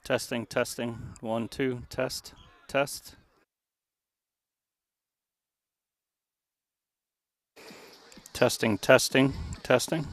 Testing, testing. 1, 2, test, test. Testing, testing, testing.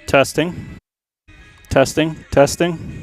Testing. Testing. Testing.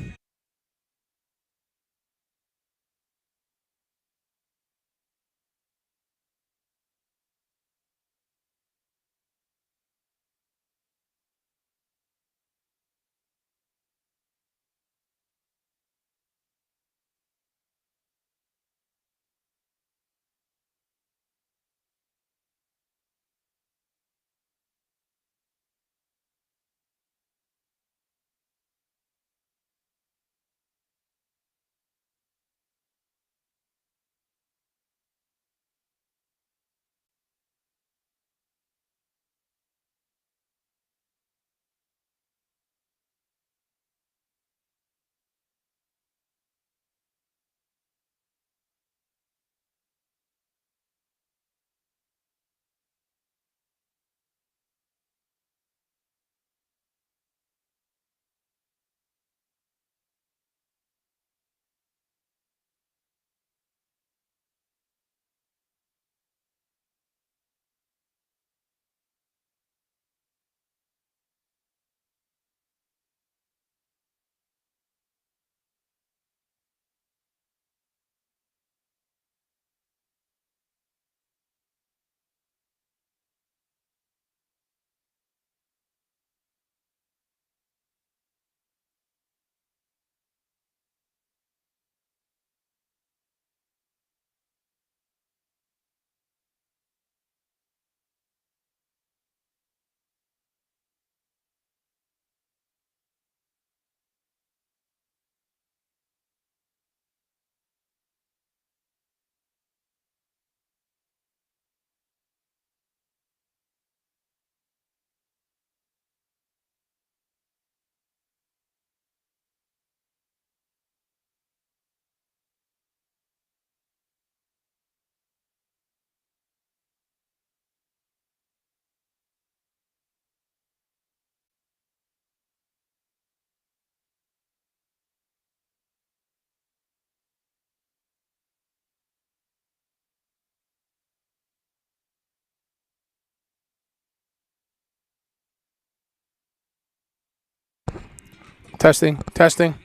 Testing. Testing.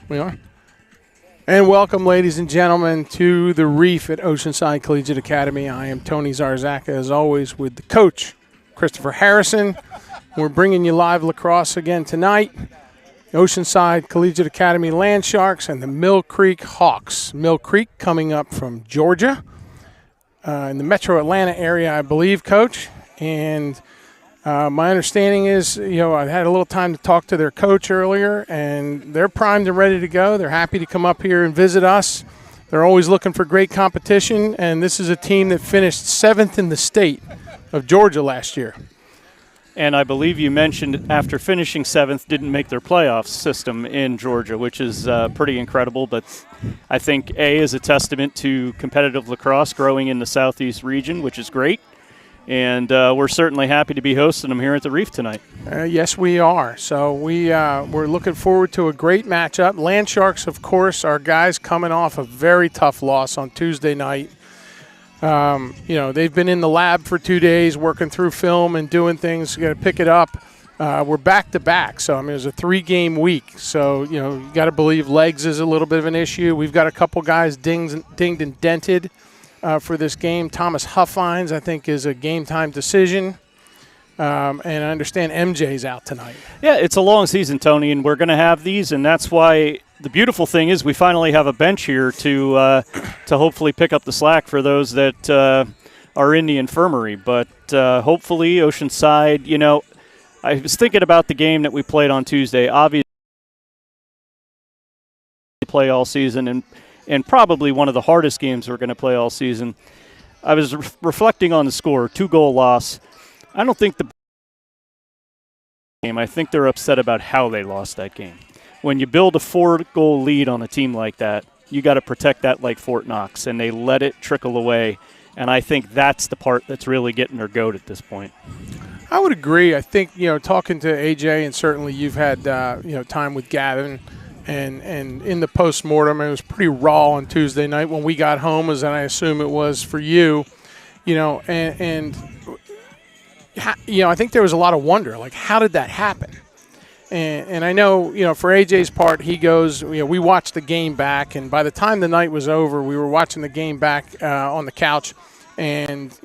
We are. And welcome, ladies and gentlemen, to the Reef at Oceanside Collegiate Academy. I am Tony Zarzaka, as always, with the coach, Christopher Harrison. We're bringing you live lacrosse again tonight. Oceanside Collegiate Academy Land Sharks and the Mill Creek Hawks. Mill Creek coming up from Georgia in the metro Atlanta area, I believe, Coach. And my understanding is, I had a little time to talk to their coach earlier, and they're primed and ready to go. They're happy to come up here and visit us. They're always looking for great competition, and this is a team that finished 7th in the state of Georgia last year. And I believe you mentioned after finishing 7th, didn't make their playoff system in Georgia, which is pretty incredible. But I think A is a testament to competitive lacrosse growing in the Southeast region, which is great. And we're certainly happy to be hosting them here at the Reef tonight. Yes, we are. So we're looking forward to a great matchup. Land Sharks, of course, are guys coming off a very tough loss on Tuesday night. They've been in the lab for 2 days working through film and doing things. You got to pick it up. We're back-to-back. So, it was a 3-game week. So, you got to believe legs is a little bit of an issue. We've got a couple guys dinged and dented for this game. Thomas Huffines, I think, is a game-time decision. And I understand MJ's out tonight. Yeah, it's a long season, Tony, and we're going to have these, and that's why the beautiful thing is we finally have a bench here to hopefully pick up the slack for those that are in the infirmary. But hopefully Oceanside, I was thinking about the game that we played on Tuesday. Obviously, play all season and probably one of the hardest games we're going to play all season. I was reflecting on the score, 2-goal loss. I don't think the game. I think they're upset about how they lost that game. When you build a 4-goal lead on a team like that, you got to protect that like Fort Knox, and they let it trickle away. And I think that's the part that's really getting their goat at this point. I would agree. I think, talking to AJ, and certainly you've had, time with Gavin, and in the postmortem, it was pretty raw on Tuesday night when we got home, as I assume it was for you, I think there was a lot of wonder, like, how did that happen? And I know, for AJ's part, he goes, we watched the game back, and by the time the night was over, we were watching the game back on the couch, and,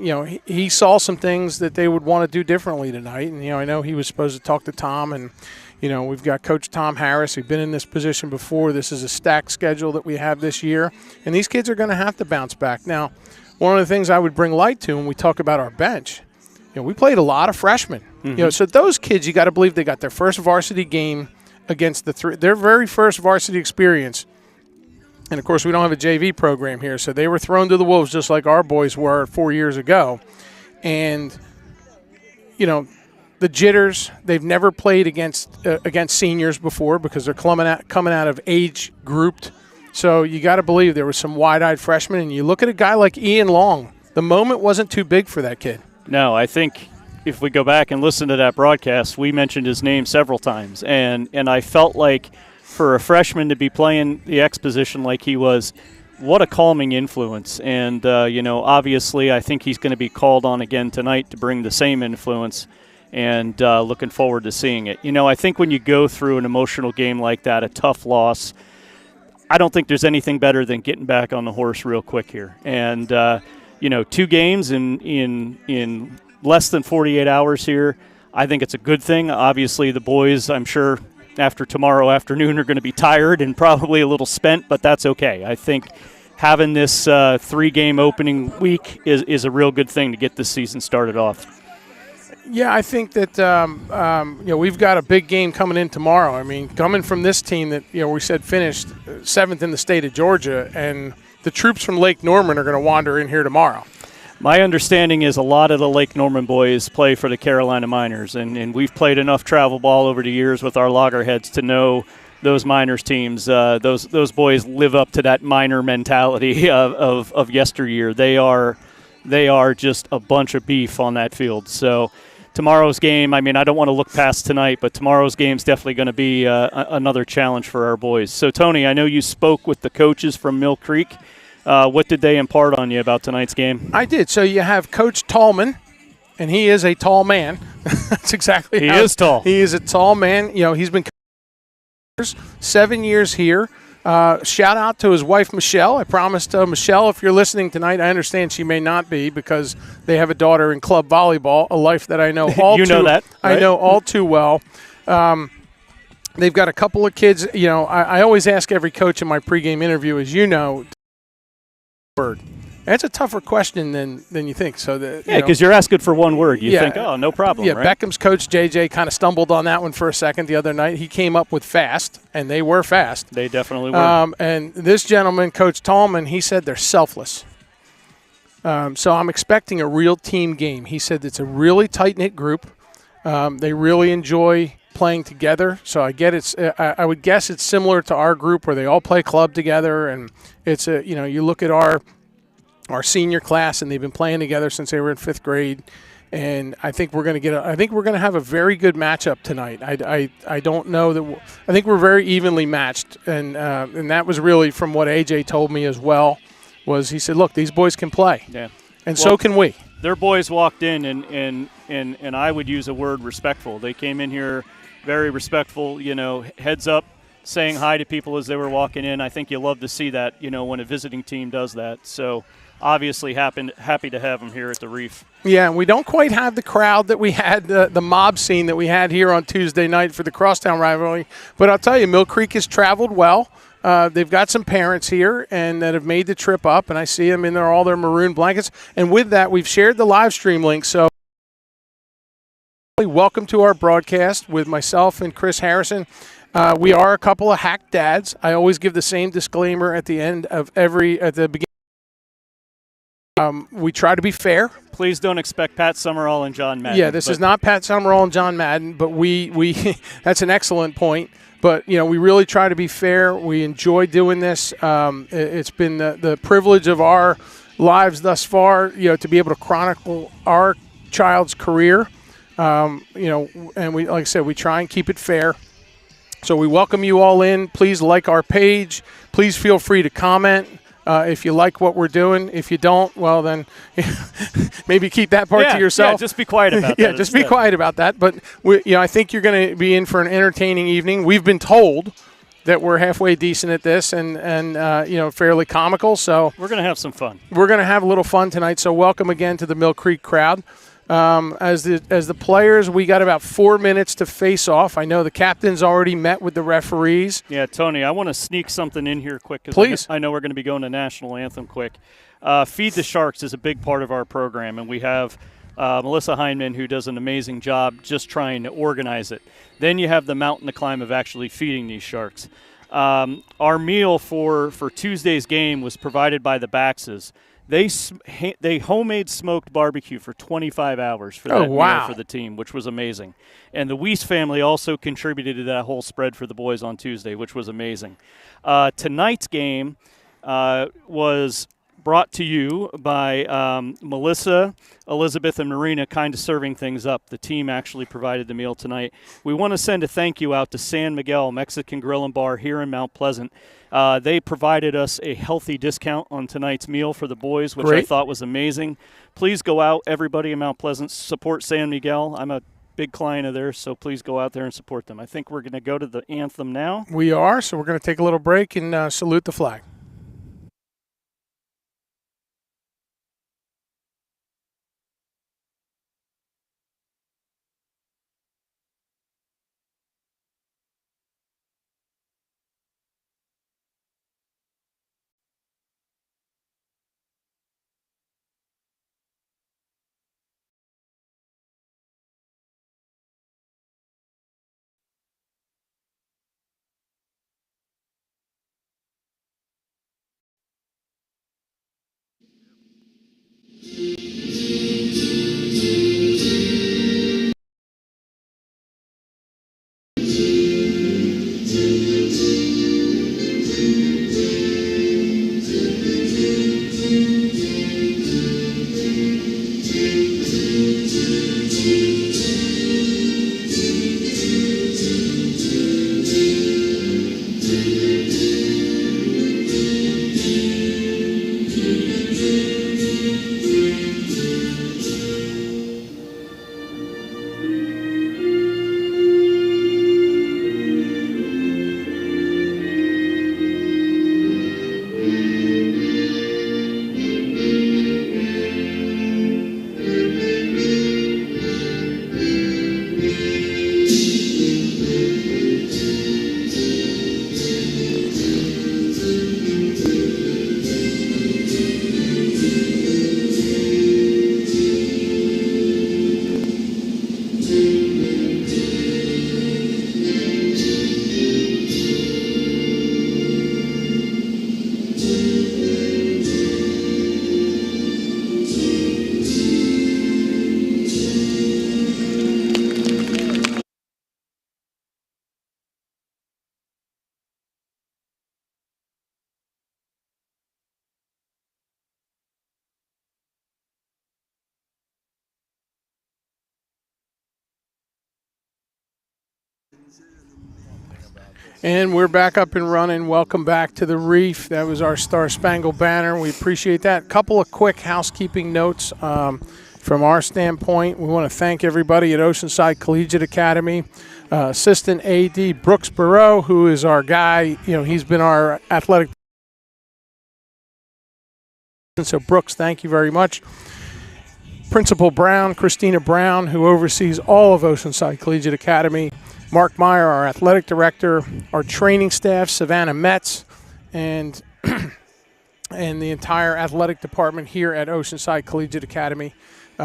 he saw some things that they would want to do differently tonight. And, I know he was supposed to talk to Tom, and, we've got Coach Tom Harris, who's been in this position before. This is a stacked schedule that we have this year, and these kids are going to have to bounce back. Now, one of the things I would bring light to when we talk about our bench, we played a lot of freshmen. Mm-hmm. So those kids, you got to believe they got their first varsity game against their very first varsity experience. And, of course, we don't have a JV program here, so they were thrown to the wolves just like our boys were 4 years ago. And, the jitters, they've never played against seniors before because they're coming out of age grouped. So you got to believe there were some wide-eyed freshmen. And you look at a guy like Ian Long, the moment wasn't too big for that kid. No, I think if we go back and listen to that broadcast, we mentioned his name several times. And I felt like for a freshman to be playing the X position like he was, what a calming influence. And, obviously I think he's going to be called on again tonight to bring the same influence, and looking forward to seeing it. I think when you go through an emotional game like that, a tough loss, I don't think there's anything better than getting back on the horse real quick here. And, 2 games in less than 48 hours here, I think it's a good thing. Obviously, the boys, I'm sure, after tomorrow afternoon are going to be tired and probably a little spent, but that's okay. I think having this 3-game opening week is a real good thing to get this season started off. Yeah, I think that we've got a big game coming in tomorrow. Coming from this team that we said finished 7th in the state of Georgia, and the troops from Lake Norman are going to wander in here tomorrow. My understanding is a lot of the Lake Norman boys play for the Carolina Miners, and we've played enough travel ball over the years with our loggerheads to know those Miners teams. Those boys live up to that Miner mentality of yesteryear. They are just a bunch of beef on that field. So tomorrow's game, I don't want to look past tonight, but tomorrow's game is definitely going to be another challenge for our boys. So, Tony, I know you spoke with the coaches from Mill Creek. What did they impart on you about tonight's game? I did. So you have Coach Tallman, and he is a tall man. That's exactly he is tall. He is a tall man. He's been 7 years here. Shout out to his wife, Michelle. I promised Michelle, if you're listening tonight, I understand she may not be because they have a daughter in club volleyball, a life that I know all you too know that, right? I know all too well. They've got a couple of kids. You know, I always ask every coach in my pregame interview, as you know, bird. That's a tougher question than you think. So because you're asking for one word. You think, oh, no problem. Yeah, right? Beckham's coach JJ kind of stumbled on that one for a second the other night. He came up with fast, and they were fast. They definitely were. And this gentleman, Coach Tallman, he said they're selfless. So I'm expecting a real team game. He said it's a really tight knit group. They really enjoy playing together. So I would guess it's similar to our group where they all play club together, and it's you look at our senior class, and they've been playing together since they were in 5th grade. And I think we're going to have a very good matchup tonight. I don't know that I think we're very evenly matched, and that was really from what AJ told me as well. Was he said, look, these boys can play, and so can we. Their boys walked in, and I would use a word respectful. They came in here very respectful, heads up, saying hi to people as they were walking in. I think you love to see that, when a visiting team does that. So obviously happy to have them here at the Reef. Yeah, we don't quite have the crowd that we had, the mob scene that we had here on Tuesday night for the Crosstown rivalry. But I'll tell you, Mill Creek has traveled well. They've got some parents here and that have made the trip up, and I see them in all their maroon blankets. And with that, we've shared the live stream link. So welcome to our broadcast with myself and Chris Harrison. We are a couple of hack dads. I always give the same disclaimer at the end of at the beginning. We try to be fair. Please don't expect Pat Summerall and John Madden. Yeah, this is not Pat Summerall and John Madden, but we that's an excellent point. But, we really try to be fair. We enjoy doing this. It's been the privilege of our lives thus far, to be able to chronicle our child's career. And we, like I said, we try and keep it fair. So we welcome you all in. Please like our page. Please feel free to comment. If you like what we're doing. If you don't, well, then maybe keep that part to yourself. Yeah, just be quiet about that. Yeah, just be quiet about that. But, I think you're going to be in for an entertaining evening. We've been told that we're halfway decent at this and fairly comical. So we're going to have some fun. We're going to have a little fun tonight. So welcome again to the Mill Creek crowd. As the players, we got about 4 minutes to face off. I know the captain's already met with the referees. Yeah, Tony, I want to sneak something in here quick. Please. I know we're going to be going to National Anthem quick. Feed the Sharks is a big part of our program, and we have Melissa Heineman, who does an amazing job just trying to organize it. Then you have the mountain to climb of actually feeding these sharks. Our meal for Tuesday's game was provided by the Baxes. They homemade smoked barbecue for 25 hours for that meal for the team, which was amazing. And the Weiss family also contributed to that whole spread for the boys on Tuesday, which was amazing. Tonight's game was brought to you by Melissa, Elizabeth, and Marina kind of serving things up. The team actually provided the meal tonight. We want to send a thank you out to San Miguel Mexican Grill and Bar here in Mount Pleasant. They provided us a healthy discount on tonight's meal for the boys, which I thought was amazing. Please go out, everybody in Mount Pleasant, support San Miguel. I'm a big client of theirs, so please go out there and support them. I think we're going to go to the anthem now. We are, so we're going to take a little break and salute the flag. And we're back up and running. Welcome back to the Reef. That was our Star Spangled Banner. We appreciate that. Couple of quick housekeeping notes from our standpoint. We want to thank everybody at Oceanside Collegiate Academy. Assistant AD Brooks Burrow, who is our guy. He's been our athletic. So Brooks, thank you very much. Principal Brown, Christina Brown, who oversees all of Oceanside Collegiate Academy. Mark Meyer, our athletic director, our training staff, Savannah Metz, and the entire athletic department here at Oceanside Collegiate Academy.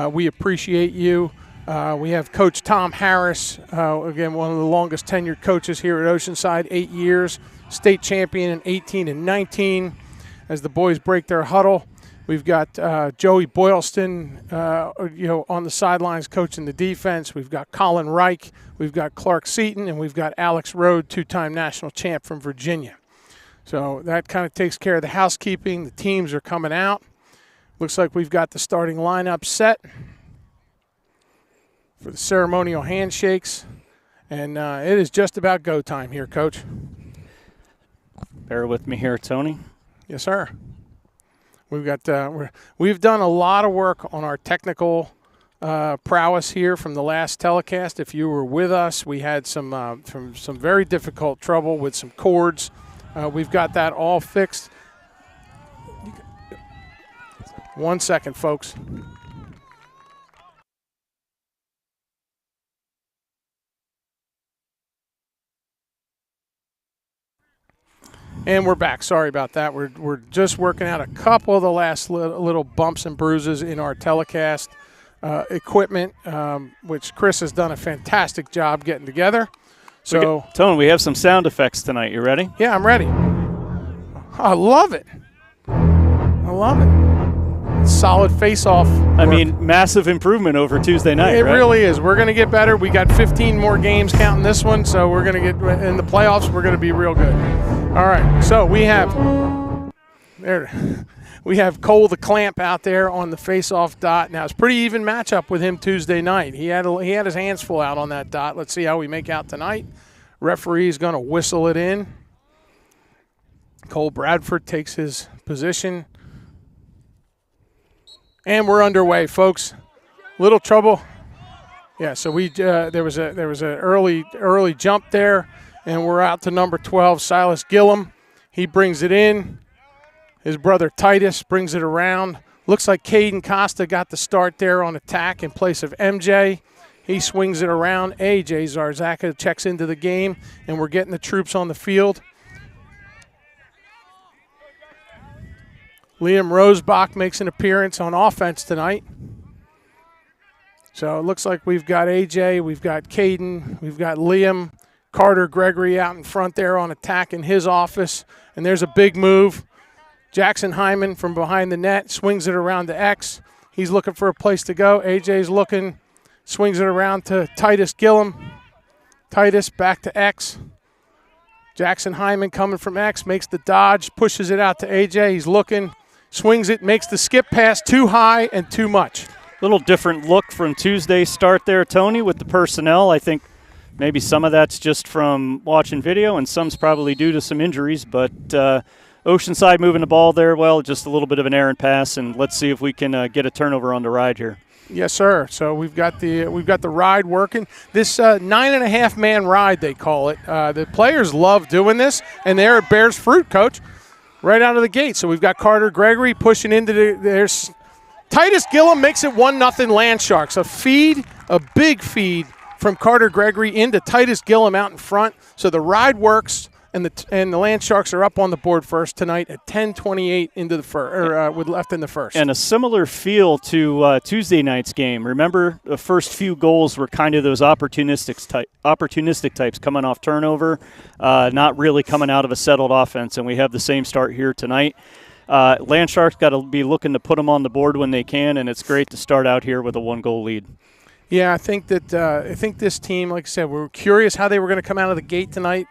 We appreciate you. We have Coach Tom Harris, again, one of the longest tenured coaches here at Oceanside, 8 years, state champion in 18 and 19. As the boys break their huddle, we've got Joey Boylston, on the sidelines coaching the defense. We've got Colin Reich. We've got Clark Seaton, and we've got Alex Rode, two-time national champ from Virginia. So that kind of takes care of the housekeeping. The teams are coming out. Looks like we've got the starting lineup set for the ceremonial handshakes. And it is just about go time here, Coach. Bear with me here, Tony. Yes, sir. We've done a lot of work on our technical prowess here from the last telecast. If you were with us, we had some very difficult trouble with some cords. We've got that all fixed. 1 second, folks. And we're back. Sorry about that. We're just working out a couple of the last little bumps and bruises in our telecast equipment, which Chris has done a fantastic job getting together. So, Tone, we have some sound effects tonight. You ready? Yeah, I'm ready. I love it. I love it. Solid face-off. I mean, massive improvement over Tuesday night, It right? really is. We're going to get better. We got 15 more games counting this one, so we're going to get in the playoffs. We're going to be real good. All right, so we have Cole the Clamp out there on the face-off dot. Now, it's a pretty even matchup with him Tuesday night. He had his hands full out on that dot. Let's see how we make out tonight. Referee's going to whistle it in. Cole Bradford takes his position. And we're underway, folks. Little trouble. Yeah, so there was an early jump there, and we're out to number 12, Silas Gillum. He brings it in. His brother Titus brings it around. Looks like Caden Costa got the start there on attack in place of MJ. He swings it around. AJ Zarzaka checks into the game, and we're getting the troops on the field. Liam Rosebach makes an appearance on offense tonight. So it looks like we've got AJ, we've got Caden, we've got Liam, Carter Gregory out in front there on attack in his office. And there's a big move. Jackson Hyman from behind the net swings it around to X. He's looking for a place to go. AJ's looking, swings it around to Titus Gillum. Titus back to X. Jackson Hyman coming from X, makes the dodge, pushes it out to AJ. He's looking, swings it, makes the skip pass too high and too much. Little different look from Tuesday's start there, Tony, with the personnel. I think maybe some of that's just from watching video and some's probably due to some injuries, but Oceanside moving the ball there well, just a little bit of an errant pass, and let's see if we can get a turnover on the ride here. Yes, sir. So we've got the ride working. This 9.5-man ride, they call it. The players love doing this, and there it bears fruit, Coach, right out of the gate. So we've got Carter Gregory pushing into there's Titus Gillum makes it 1-0 Land Sharks. A big feed from Carter Gregory into Titus Gillum out in front. So the ride works. And the Land Sharks are up on the board first tonight at 10:28 into the first, with left in the first. And a similar feel to Tuesday night's game. Remember, the first few goals were kind of those opportunistic types coming off turnover, not really coming out of a settled offense. And we have the same start here tonight. Land Sharks got to be looking to put them on the board when they can, and it's great to start out here with a 1-goal lead. Yeah, I think this team, like I said, we're curious how they were going to come out of the gate tonight,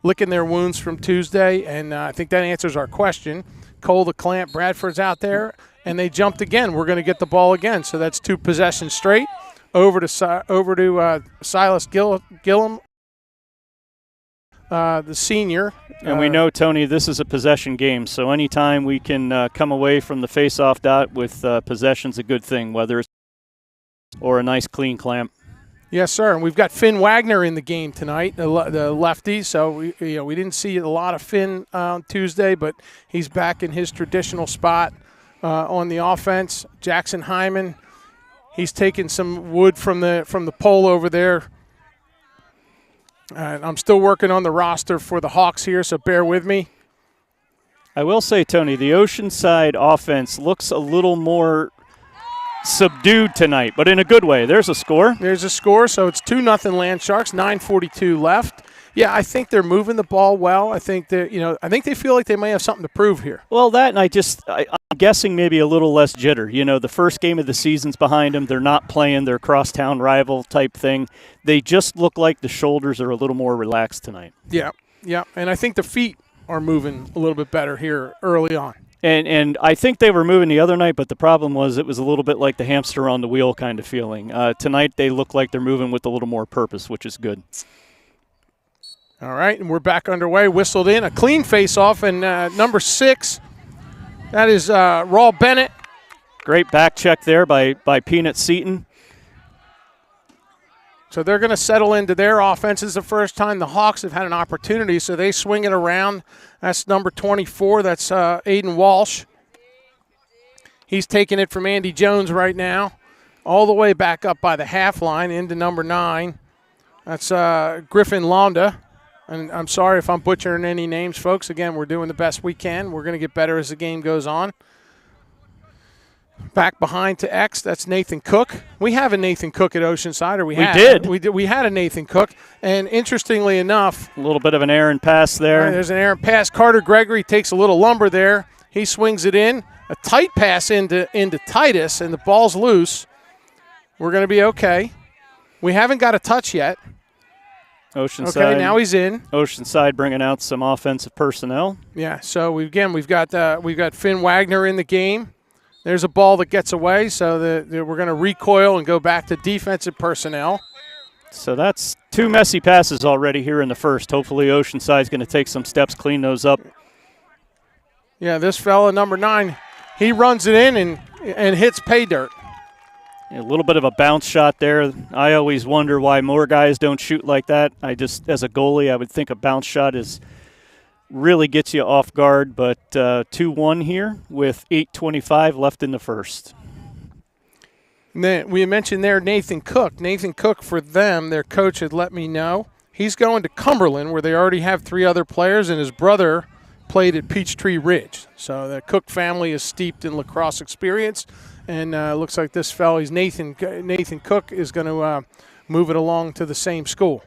licking their wounds from Tuesday, and I think that answers our question. Cole the Clamp, Bradford's out there, and they jumped again. We're going to get the ball again, so that's 2 possessions straight. Over to Silas Gillum the senior. And we know, Tony, this is a possession game, so anytime we can come away from the face-off dot with possession's a good thing, whether it's or a nice clean clamp. Yes, sir. And we've got Finn Wagner in the game tonight, the lefty. So we didn't see a lot of Finn on Tuesday, but he's back in his traditional spot on the offense. Jackson Hyman, he's taking some wood from the pole over there. I'm still working on the roster for the Hawks here, so bear with me. I will say, Tony, the Oceanside offense looks a little more subdued tonight, but in a good way. There's a score. There's a score, so it's 2-0 Land Sharks, 9:42 left. Yeah, I think they're moving the ball well. I think they feel like they may have something to prove here. Well, that, and I'm guessing maybe a little less jitter. The first game of the season's behind them. They're not playing their crosstown rival type thing. They just look like the shoulders are a little more relaxed tonight. Yeah, and I think the feet are moving a little bit better here early on. And I think they were moving the other night, but the problem was it was a little bit like the hamster on the wheel kind of feeling. Tonight they look like they're moving with a little more purpose, which is good. All right, and we're back underway. Whistled in, a clean face-off, and number 6, that is Raul Bennett. Great back check there by Peanut Seaton. So they're going to settle into their offense. This is the first time the Hawks have had an opportunity, so they swing it around. That's number 24. That's Aiden Walsh. He's taking it from Andy Jones right now, all the way back up by the half line into number 9. That's Griffin Londa. And I'm sorry if I'm butchering any names, folks. Again, we're doing the best we can. We're going to get better as the game goes on. Back behind to X, that's Nathan Cook. We have a Nathan Cook at Oceanside, or we had. We had a Nathan Cook, and interestingly enough, a little bit of an errant pass there. Right, there's an errant pass. Carter Gregory takes a little lumber there. He swings it in. A tight pass into Titus, and the ball's loose. We're going to be okay. We haven't got a touch yet. Oceanside. Okay, now he's in. Oceanside bringing out some offensive personnel. Yeah, so we've got Finn Wagner in the game. There's a ball that gets away, so we're going to recoil and go back to defensive personnel. So that's 2 messy passes already here in the first. Hopefully Oceanside's going to take some steps, clean those up. Yeah, this fella, number 9, he runs it in and hits pay dirt. A little bit of a bounce shot there. I always wonder why more guys don't shoot like that. As a goalie, I would think a bounce shot really gets you off guard, but 2-1 here with 8:25 left in the first. And then we mentioned there Nathan Cook. Nathan Cook, for them, their coach had let me know, he's going to Cumberland where they already have 3 other players, and his brother played at Peachtree Ridge. So the Cook family is steeped in lacrosse experience, and looks like this fellow, Nathan Cook, is going to move it along to the same school.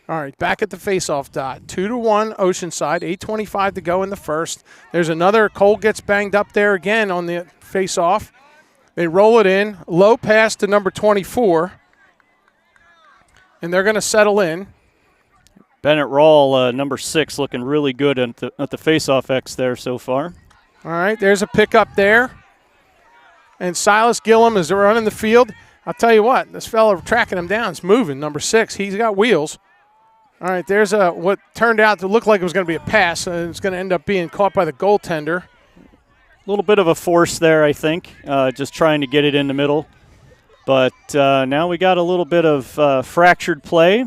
All right, back at the face-off dot. 2-1 Oceanside, 8:25 to go in the first. There's another, Cole gets banged up there again on the face-off. They roll it in, low pass to number 24, and they're going to settle in. Bennett Rawl, number 6, looking really good at the face-off X there so far. All right, there's a pickup there. And Silas Gillum is running the field. I'll tell you what, this fella tracking him down is moving, number 6. He's got wheels. All right, there's what turned out to look like it was going to be a pass, and it's going to end up being caught by the goaltender. A little bit of a force there, I think, just trying to get it in the middle. But now we got a little bit of fractured play.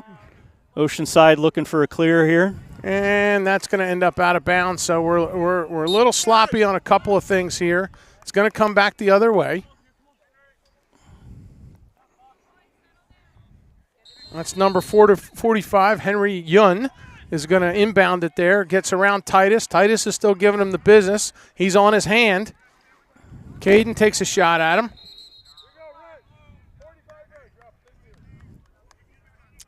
Oceanside looking for a clear here. And that's going to end up out of bounds, so we're a little sloppy on a couple of things here. It's going to come back the other way. That's number 45, Henry Yun, is going to inbound it there. Gets around Titus. Titus is still giving him the business. He's on his hand. Caden takes a shot at him.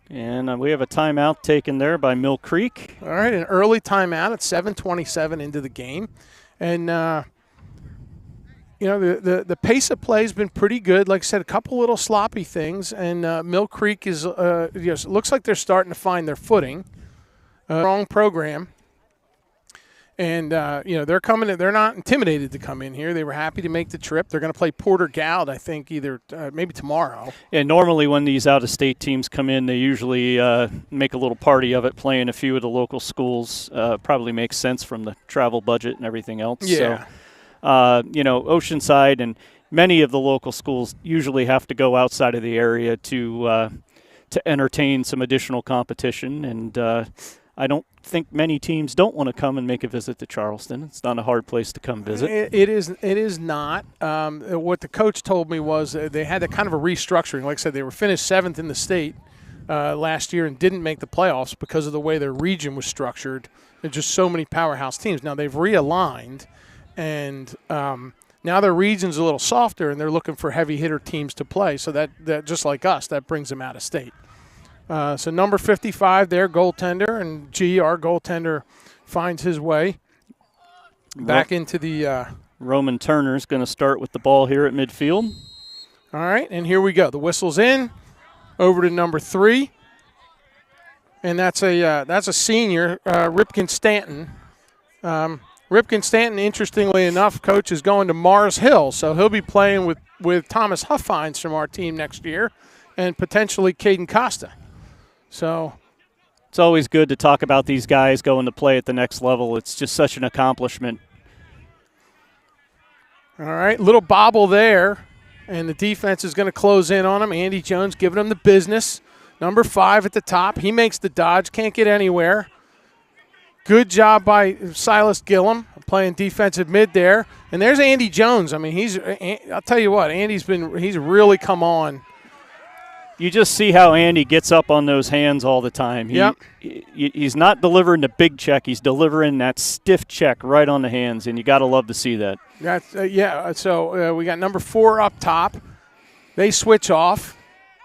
And we have a timeout taken there by Mill Creek. All right, an early timeout at 7:27 into the game. And, the pace of play has been pretty good. Like I said, a couple little sloppy things. And Mill Creek is looks like they're starting to find their footing. Strong program. And, they're coming in. They're not intimidated to come in here. They were happy to make the trip. They're going to play Porter Gaud, I think, either maybe tomorrow. And normally when these out-of-state teams come in, they usually make a little party of it, playing a few of the local schools. Probably makes sense from the travel budget and everything else. Yeah. So, Oceanside and many of the local schools usually have to go outside of the area to entertain some additional competition. And I don't think many teams don't want to come and make a visit to Charleston. It's not a hard place to come visit. It is not. What the coach told me was they had a kind of a restructuring. Like I said, they were finished 7th in the state last year and didn't make the playoffs because of the way their region was structured. There's just so many powerhouse teams. Now they've realigned, and now their region's a little softer, and they're looking for heavy hitter teams to play. So that just like us, that brings them out of state. So number 55 there, goaltender, and our goaltender, finds his way back into the Roman Turner's going to start with the ball here at midfield. All right, and here we go. The whistle's in, over to number 3, and that's a senior, Ripken Stanton. Ripken Stanton, interestingly enough, coach, is going to Mars Hill, so he'll be playing with Thomas Huffines from our team next year, and potentially Caden Costa. So it's always good to talk about these guys going to play at the next level. It's just such an accomplishment. All right, little bobble there, and the defense is going to close in on him. Andy Jones giving him the business. Number 5 at the top. He makes the dodge, can't get anywhere. Good job by Silas Gillum playing defensive mid there. And there's Andy Jones. I mean, I'll tell you what, he's really come on. You just see how Andy gets up on those hands all the time. He's not delivering the big check. He's delivering that stiff check right on the hands, and you got to love to see that. So we got number 4 up top. They switch off.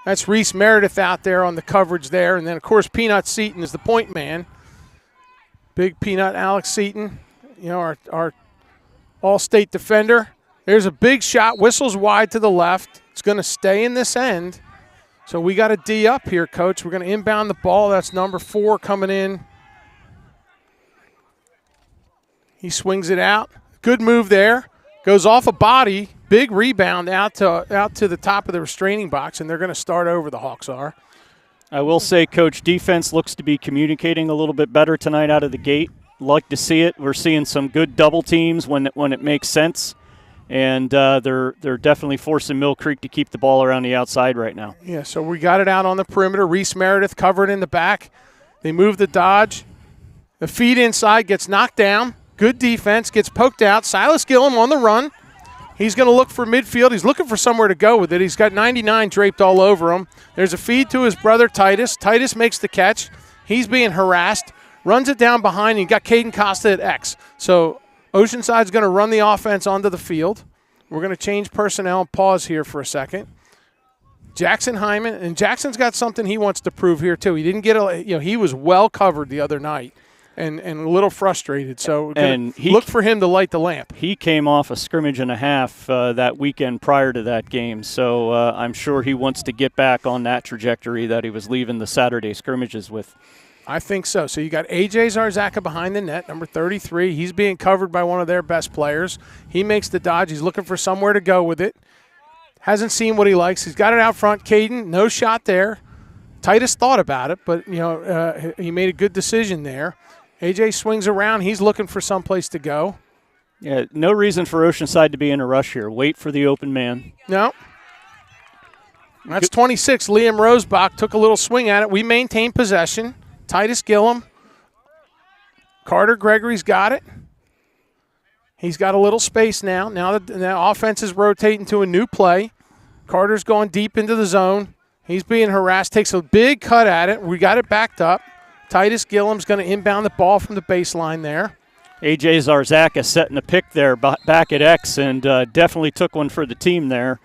That's Reese Meredith out there on the coverage there. And then, of course, Peanut Seaton is the point man. Big Peanut Alex Seaton, our all-state defender. There's a big shot. Whistle's wide to the left. It's going to stay in this end. So we got a D up here, Coach. We're going to inbound the ball. That's number 4 coming in. He swings it out. Good move there. Goes off a body. Big rebound out to the top of the restraining box, and they're going to start over, the Hawks are. I will say, Coach, defense looks to be communicating a little bit better tonight out of the gate. Like to see it. We're seeing some good double teams when it makes sense. And they're definitely forcing Mill Creek to keep the ball around the outside right now. Yeah, so we got it out on the perimeter. Reese Meredith covered in the back. They move the dodge. The feed inside gets knocked down. Good defense, gets poked out. Silas Gillum on the run. He's going to look for midfield. He's looking for somewhere to go with it. He's got 99 draped all over him. There's a feed to his brother Titus. Titus makes the catch. He's being harassed. Runs it down behind. And you got Caden Costa at X. So Oceanside's going to run the offense onto the field. We're going to change personnel and pause here for a second. Jackson Hyman, and Jackson's got something he wants to prove here too. He didn't get he was well covered the other night and a little frustrated. So we're going to look for him to light the lamp. He came off a scrimmage and a half that weekend prior to that game, so I'm sure he wants to get back on that trajectory that he was leaving the Saturday scrimmages with. I think so. So you got A.J. Zarzaka behind the net, number 33. He's being covered by one of their best players. He makes the dodge. He's looking for somewhere to go with it. Hasn't seen what he likes. He's got it out front. Caden, no shot there. Titus thought about it, but he made a good decision there. A.J. swings around. He's looking for someplace to go. Yeah, no reason for Oceanside to be in a rush here. Wait for the open man. No. That's 26. Liam Rosebach took a little swing at it. We maintain possession. Titus Gillum. Carter Gregory's got it. He's got a little space now. Now the offense is rotating to a new play. Carter's going deep into the zone. He's being harassed. Takes a big cut at it. We got it backed up. Titus Gillum's going to inbound the ball from the baseline there. A.J. Zarzaka setting a pick there back at X and definitely took one for the team there.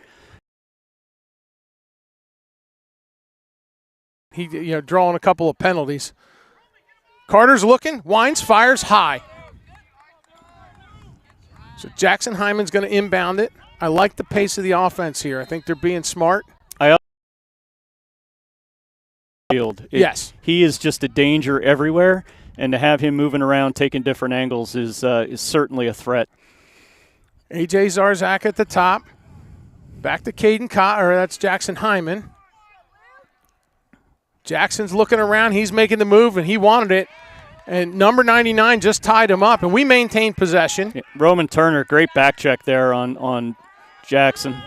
He, drawing a couple of penalties. Carter's looking. Wines fires high. So Jackson Hyman's going to inbound it. I like the pace of the offense here. I think they're being smart. Yes. He is just a danger everywhere. and to have him moving around, taking different angles is certainly a threat. A.J. Zarzak at the top. Back to that's Jackson Hyman. Jackson's looking around. He's making the move, and he wanted it. And number 99 just tied him up, and we maintained possession. Yeah, Roman Turner, great back check there on Jackson.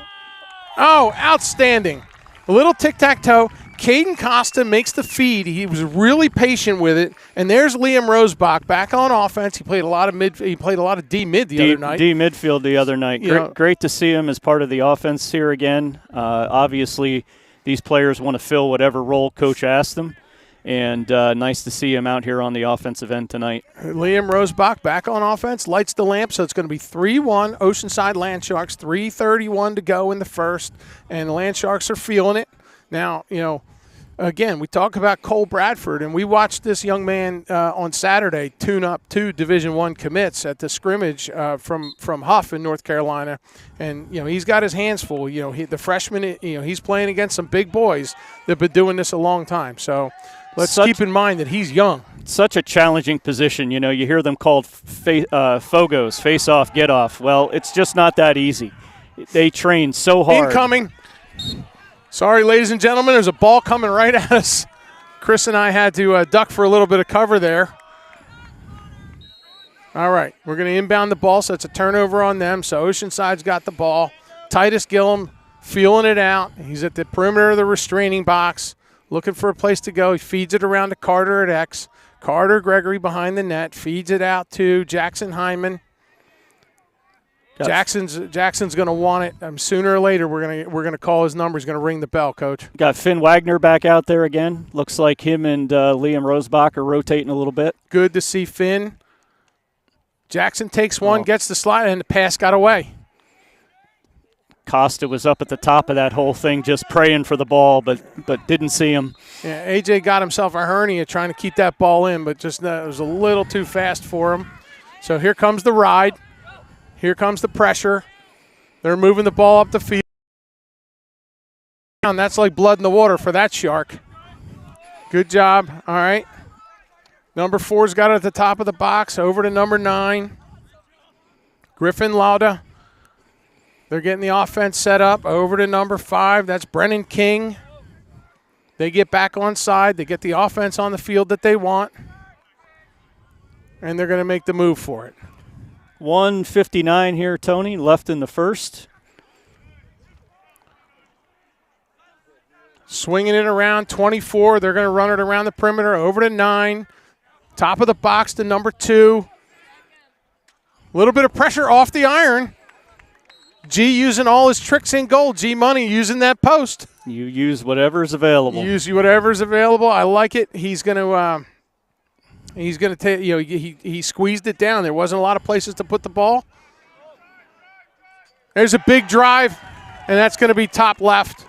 Oh, outstanding. A little tic-tac-toe. Caden Costa makes the feed. He was really patient with it. And there's Liam Rosebach back on offense. He played a lot of D mid the other night. D midfield the other night. Great to see him as part of the offense here again. Obviously, these players want to fill whatever role coach asks them. And nice to see him out here on the offensive end tonight. Liam Rosebach back on offense, lights the lamp, so it's going to be 3-1 Oceanside Landsharks, 3:31 to go in the first, and the Landsharks are feeling it. Now, again, we talk about Cole Bradford, and we watched this young man on Saturday tune up 2 Division I commits at the scrimmage from Huff in North Carolina, and he's got his hands full. The freshman, he's playing against some big boys that've been doing this a long time. So let's keep in mind that he's young. Such a challenging position. You hear them called Fogos, face off, get off. Well, it's just not that easy. They train so hard. Incoming. Sorry, ladies and gentlemen, there's a ball coming right at us. Chris and I had to duck for a little bit of cover there. All right, we're going to inbound the ball, so it's a turnover on them. So Oceanside's got the ball. Titus Gillum feeling it out. He's at the perimeter of the restraining box, looking for a place to go. He feeds it around to Carter at X. Carter Gregory behind the net, feeds it out to Jackson Hyman. Jackson's going to want it. Sooner or later, we're gonna call his number. He's going to ring the bell, Coach. Got Finn Wagner back out there again. Looks like him and Liam Rosebach are rotating a little bit. Good to see Finn. Jackson takes one, gets the slide, and the pass got away. Costa was up at the top of that whole thing, just praying for the ball, but didn't see him. Yeah, AJ got himself a hernia trying to keep that ball in, but just it was a little too fast for him. So here comes the ride. Here comes the pressure. They're moving the ball up the field. And that's like blood in the water for that shark. Good job. All right. Number 4's got it at the top of the box. Over to number 9. Griffin Lauda. They're getting the offense set up. Over to number 5. That's Brennan King. They get back on side. They get the offense on the field that they want. And they're going to make the move for it. 1:59 here, Tony, left in the first. Swinging it around, 24. They're going to run it around the perimeter, over to 9. Top of the box to number 2. A little bit of pressure off the iron. G using all his tricks in goal. G Money using that post. You use whatever's available. Use whatever's available. I like it. He's going to take. He squeezed it down. There wasn't a lot of places to put the ball. There's a big drive, and that's going to be top left.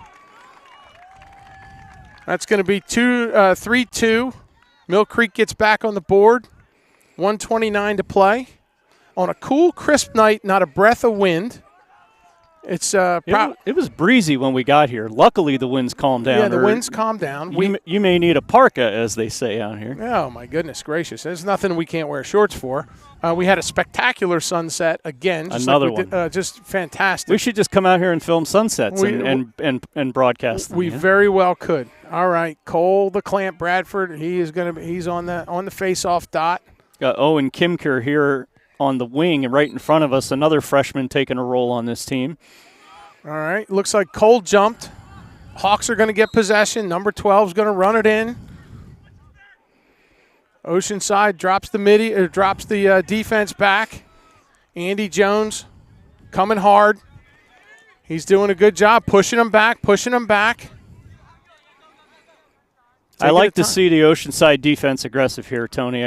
That's going to be 3-2. Mill Creek gets back on the board. 1:29 to play. On a cool, crisp night, not a breath of wind. It was breezy when we got here. Luckily, the winds calmed down. Yeah, the winds calmed down. You may need a parka, as they say out here. Oh, my goodness gracious. There's nothing we can't wear shorts for. We had a spectacular sunset again. Another one. Just fantastic. We should just come out here and film sunsets and broadcast them. We very well could. All right, Cole the Clamp Bradford. He's on the face-off dot. Got Owen Kimker here on the wing and right in front of us, another freshman taking a role on this team. All right, looks like Cole jumped. Hawks are going to get possession. Number 12 is going to run it in. Oceanside drops the defense back. Andy Jones coming hard. He's doing a good job pushing them back. I like to see the Oceanside defense aggressive here, Tony.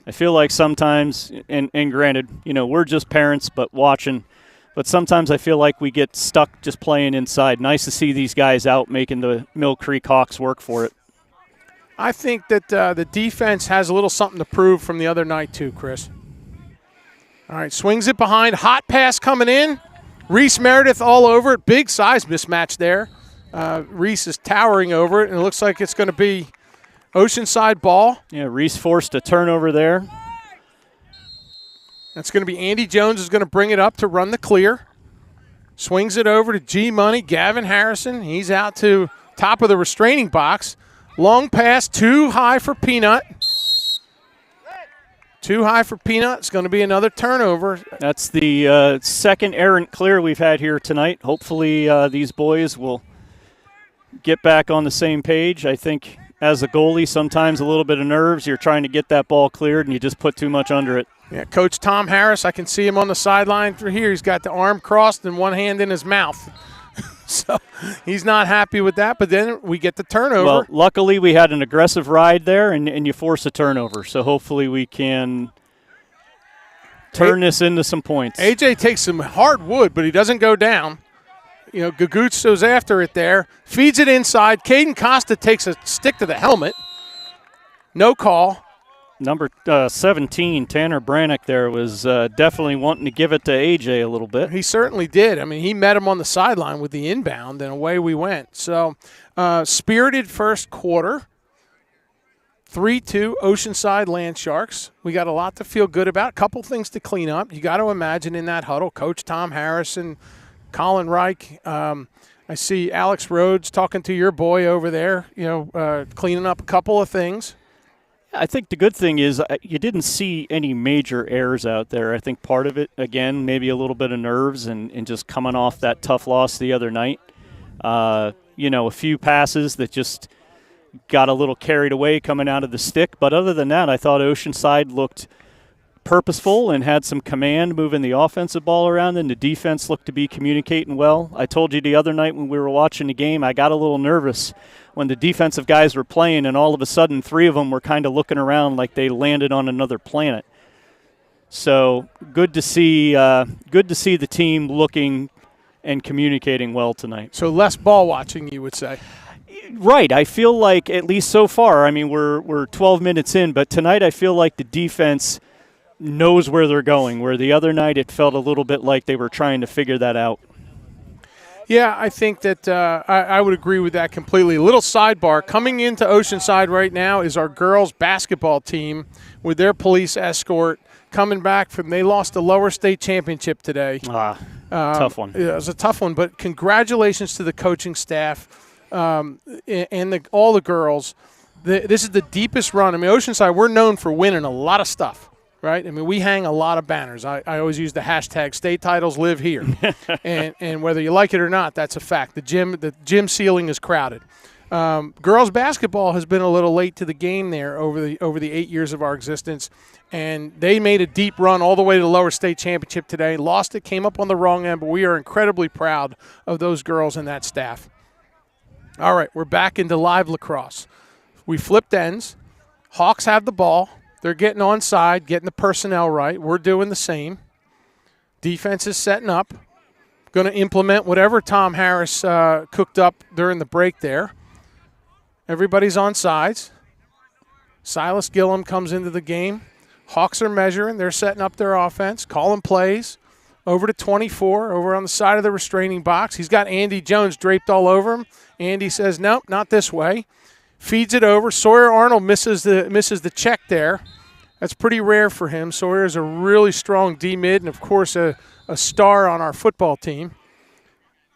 I feel like sometimes, and granted, we're just parents, but watching, but sometimes I feel like we get stuck just playing inside. Nice to see these guys out making the Mill Creek Hawks work for it. I think that the defense has a little something to prove from the other night too, Chris. All right, swings it behind. Hot pass coming in. Reese Meredith all over it. Big size mismatch there. Reese is towering over it, and it looks like it's going to be Oceanside ball. Yeah, Reese forced a turnover there. That's going to be Andy Jones is going to bring it up to run the clear. Swings it over to G-Money. Gavin Harrison, he's out to top of the restraining box. Long pass, too high for Peanut. Too high for Peanut. It's going to be another turnover. That's the second errant clear we've had here tonight. Hopefully these boys will get back on the same page. I think as a goalie, sometimes a little bit of nerves. You're trying to get that ball cleared, and you just put too much under it. Yeah, Coach Tom Harris, I can see him on the sideline through here. He's got the arm crossed and one hand in his mouth. So he's not happy with that, but then we get the turnover. Well, luckily we had an aggressive ride there, and you force a turnover. So hopefully we can turn this into some points. AJ takes some hard wood, but he doesn't go down. You know, Gagoots goes after it there, feeds it inside. Caden Costa takes a stick to the helmet. No call. Number 17, Tanner Brannick there was definitely wanting to give it to AJ a little bit. He certainly did. I mean, he met him on the sideline with the inbound, and away we went. So, spirited first quarter, 3-2 Oceanside Land Sharks. We got a lot to feel good about, a couple things to clean up. You got to imagine in that huddle, Coach Tom Harrison, Colin Reich. I see Alex Rhodes talking to your boy over there, cleaning up a couple of things. I think the good thing is you didn't see any major errors out there. I think part of it, again, maybe a little bit of nerves and just coming off that tough loss the other night. A few passes that just got a little carried away coming out of the stick. But other than that, I thought Oceanside looked purposeful and had some command moving the offensive ball around, and the defense looked to be communicating well. I told you the other night when we were watching the game, I got a little nervous when the defensive guys were playing, and all of a sudden 3 of them were kind of looking around like they landed on another planet. So good to see the team looking and communicating well tonight. So less ball watching, you would say. Right. I feel like, at least so far, I mean, we're 12 minutes in, but tonight I feel like the defense knows where they're going, where the other night it felt a little bit like they were trying to figure that out. Yeah, I think that I would agree with that completely. A little sidebar. Coming into Oceanside right now is our girls basketball team with their police escort coming back from – they lost the lower state championship today. Tough one. Yeah, it was a tough one, but congratulations to the coaching staff and all the girls. This is the deepest run. I mean, Oceanside, we're known for winning a lot of stuff. Right? I mean, we hang a lot of banners. I always use the hashtag state titles live here. and whether you like it or not, that's a fact. The gym ceiling is crowded. Girls basketball has been a little late to the game there over the 8 years of our existence. And they made a deep run all the way to the lower state championship today. Lost it, came up on the wrong end, but we are incredibly proud of those girls and that staff. All right, we're back into live lacrosse. We flipped ends. Hawks have the ball. They're getting onside, getting the personnel right. We're doing the same. Defense is setting up. Going to implement whatever Tom Harris cooked up during the break there. Everybody's on sides. Silas Gillum comes into the game. Hawks are measuring. They're setting up their offense, calling plays. Over to 24, over on the side of the restraining box. He's got Andy Jones draped all over him. Andy says, nope, not this way. Feeds it over. Sawyer Arnold misses the check there. That's pretty rare for him. Sawyer's a really strong D-mid and, of course, a star on our football team.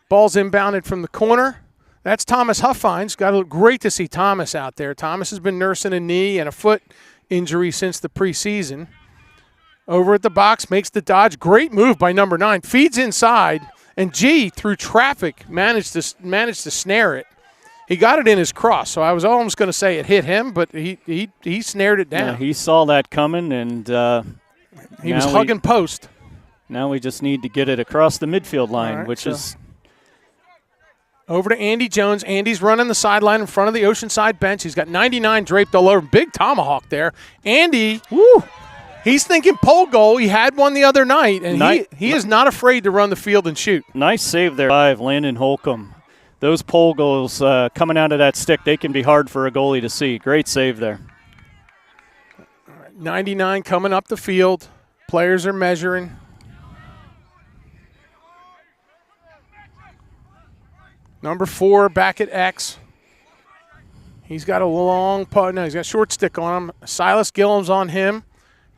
Ball's inbounded from the corner. That's Thomas Huffines. Great to see Thomas out there. Thomas has been nursing a knee and a foot injury since the preseason. Over at the box, makes the dodge. Great move by number 9. Feeds inside, and G, through traffic, managed to snare it. He got it in his cross, so I was almost going to say it hit him, but he snared it down. Yeah, he saw that coming, and he was hugging post. Now we just need to get it across the midfield line, right, which is over to Andy Jones. Andy's running the sideline in front of the Oceanside bench. He's got 99 draped all over him. Big tomahawk there. Andy, he's thinking pole goal. He had one the other night, and he is not afraid to run the field and shoot. Nice save there by Landon Holcomb. Those pole goals coming out of that stick, they can be hard for a goalie to see. Great save there. All right, 99 coming up the field. Players are measuring. Number 4 back at X. He's got a long putt. No, he's got a short stick on him. Silas Gillum's on him.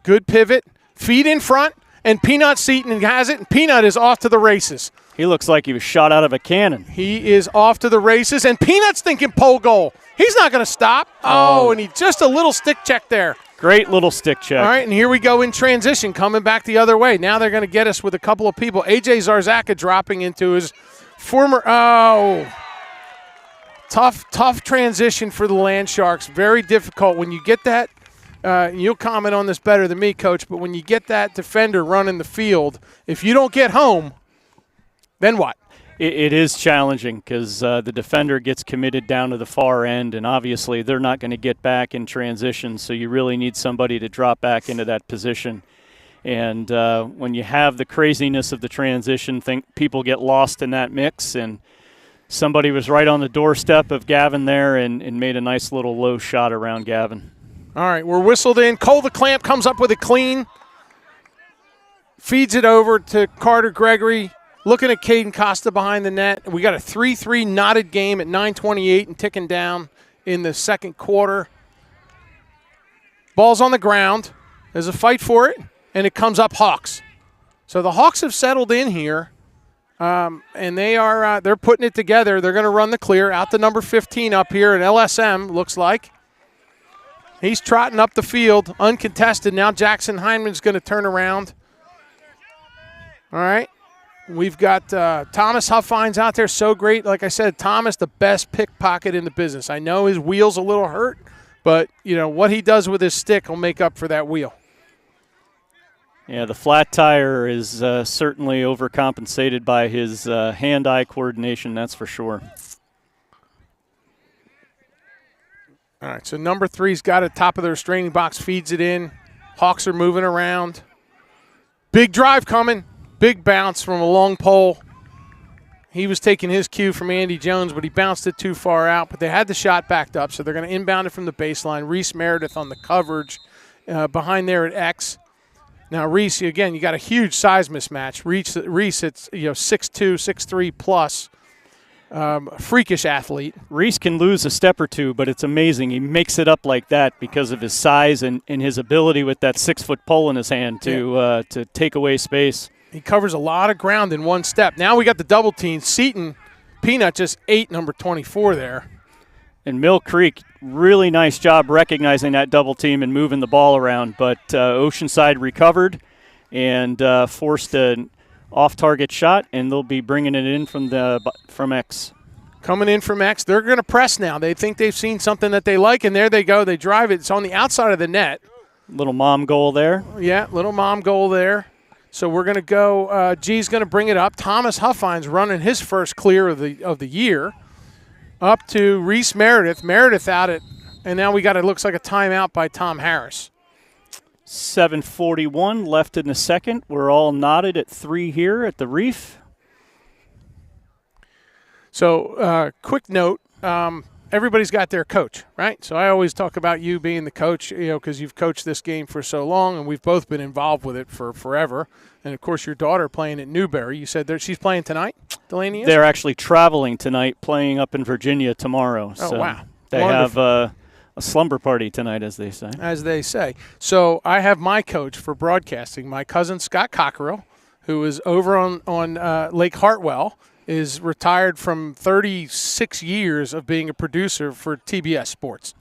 Good pivot. Feet in front. And Peanut Seaton has it. And Peanut is off to the races. He looks like he was shot out of a cannon. He is off to the races. And Peanut's thinking pole goal. He's not going to stop. Oh, and he just a little stick check there. Great little stick check. All right, and here we go in transition, coming back the other way. Now they're going to get us with a couple of people. A.J. Zarzaka dropping into his former – tough transition for the Land Sharks. Very difficult. When you get that you'll comment on this better than me, Coach, but when you get that defender running the field, if you don't get home, then what? It is challenging because the defender gets committed down to the far end, and obviously they're not going to get back in transition, so you really need somebody to drop back into that position. And when you have the craziness of the transition, people get lost in that mix, and somebody was right on the doorstep of Gavin there and made a nice little low shot around Gavin. All right, we're whistled in. Cole the Clamp comes up with a clean, feeds it over to Carter Gregory. Looking at Caden Costa behind the net. We got a 3-3 knotted game at 9:28 and ticking down in the second quarter. Ball's on the ground. There's a fight for it, and it comes up Hawks. So the Hawks have settled in here, and they're putting it together. They're going to run the clear out to number 15 up here, and LSM looks like. He's trotting up the field, uncontested. Now Jackson Hyman's going to turn around. All right. We've got Thomas Huffines out there, so great. Like I said, Thomas, the best pickpocket in the business. I know his wheel's a little hurt, but, what he does with his stick will make up for that wheel. Yeah, the flat tire is certainly overcompensated by his hand-eye coordination, that's for sure. All right, so number 3's got it top of the restraining box, feeds it in. Hawks are moving around. Big drive coming. Big bounce from a long pole. He was taking his cue from Andy Jones, but he bounced it too far out. But they had the shot backed up, so they're going to inbound it from the baseline. Reese Meredith on the coverage behind there at X. Now, Reese, again, you got a huge size mismatch. Reese it's 6'2", 6'3 plus. Freakish athlete. Reese can lose a step or two, but it's amazing. He makes it up like that because of his size and his ability with that 6-foot pole in his hand to take away space. He covers a lot of ground in one step. Now we got the double team. Seaton, Peanut just ate number 24 there. And Mill Creek, really nice job recognizing that double team and moving the ball around. But Oceanside recovered and forced an off-target shot, and they'll be bringing it in from X. Coming in from X. They're going to press now. They think they've seen something that they like, and there they go. They drive it. It's on the outside of the net. Little mom goal there. Yeah, little mom goal there. So we're going to go, G's going to bring it up. Thomas Huffines running his first clear of the year. Up to Reese Meredith. Meredith out it, and now we got it looks like a timeout by Tom Harris. 7:41 left in the second. We're all knotted at 3 here at the Reef. So quick note, everybody's got their coach, right? So I always talk about you being the coach, because you've coached this game for so long, and we've both been involved with it for forever. And, of course, your daughter playing at Newberry. You said she's playing tonight, Delaney is? They're actually traveling tonight, playing up in Virginia tomorrow. Oh, so wow. They Wonderful. have a slumber party tonight, as they say. As they say. So I have my coach for broadcasting, my cousin Scott Cockerell, who is over on Lake Hartwell, is retired from 36 years of being a producer for TBS Sports.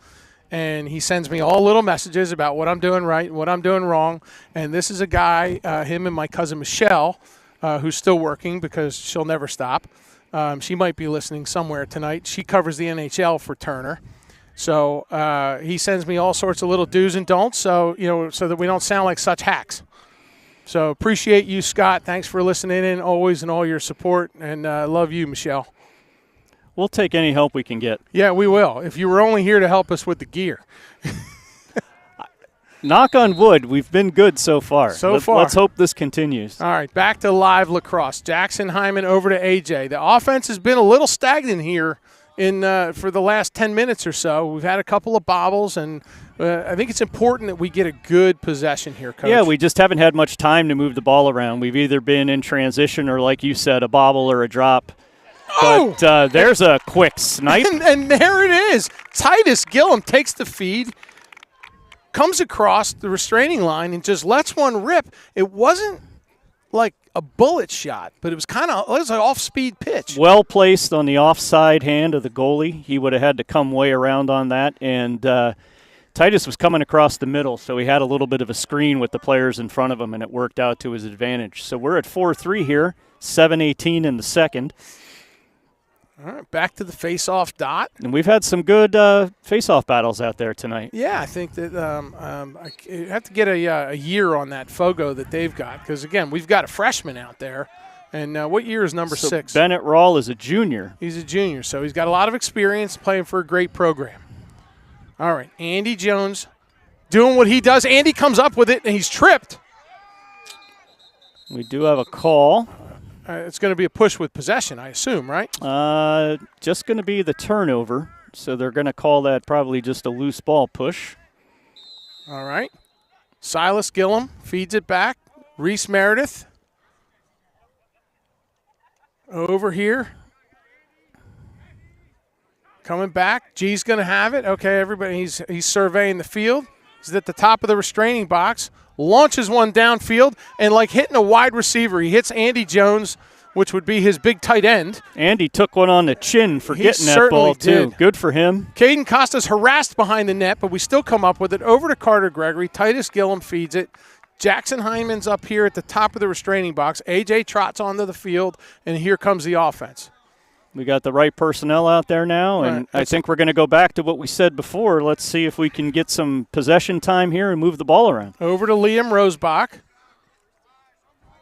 And he sends me all little messages about what I'm doing right and what I'm doing wrong. And this is a guy, him and my cousin Michelle, who's still working because she'll never stop. She might be listening somewhere tonight. She covers the NHL for Turner. So he sends me all sorts of little do's and don'ts, so that we don't sound like such hacks. So appreciate you, Scott. Thanks for listening in always and all your support, and love you, Michelle. We'll take any help we can get. Yeah, we will. If you were only here to help us with the gear. Knock on wood, we've been good so far. Let's hope this continues. All right, back to live lacrosse. Jackson Hyman over to AJ. The offense has been a little stagnant here for the last 10 minutes or so. We've had a couple of bobbles, and I think it's important that we get a good possession here, Coach. Yeah, we just haven't had much time to move the ball around. We've either been in transition or, like you said, a bobble or a drop. But there's a quick snipe. And there it is. Titus Gillum takes the feed, comes across the restraining line, and just lets one rip. It wasn't like a bullet shot, but it was an off-speed pitch. Well placed on the offside hand of the goalie. He would have had to come way around on that. And Titus was coming across the middle, so he had a little bit of a screen with the players in front of him, and it worked out to his advantage. So we're at 4-3 here, 7:18 in the second. All right, back to the face-off dot. And we've had some good face-off battles out there tonight. Yeah, I think that I have to get a year on that Fogo that they've got because, again, we've got a freshman out there. And what year is number 6? Bennett Rawl is a junior. He's a junior, so he's got a lot of experience playing for a great program. All right, Andy Jones doing what he does. Andy comes up with it, and he's tripped. We do have a call. It's going to be a push with possession, I assume, right? Just going to be the turnover, so they're going to call that probably just a loose ball push. All right. Silas Gillum feeds it back. Reese Meredith over here. Coming back. G's going to have it. Okay, everybody, he's surveying the field. He's at the top of the restraining box. Launches one downfield, and like hitting a wide receiver, he hits Andy Jones, which would be his big tight end. Andy took one on the chin for getting that ball, too. Did. Good for him. Caden Costa's harassed behind the net, but we still come up with it. Over to Carter Gregory. Titus Gillum feeds it. Jackson Hyman's up here at the top of the restraining box. A.J. trots onto the field, and here comes the offense. We got the right personnel out there now, and I think we're going to go back to what we said before. Let's see if we can get some possession time here and move the ball around. Over to Liam Rosebach.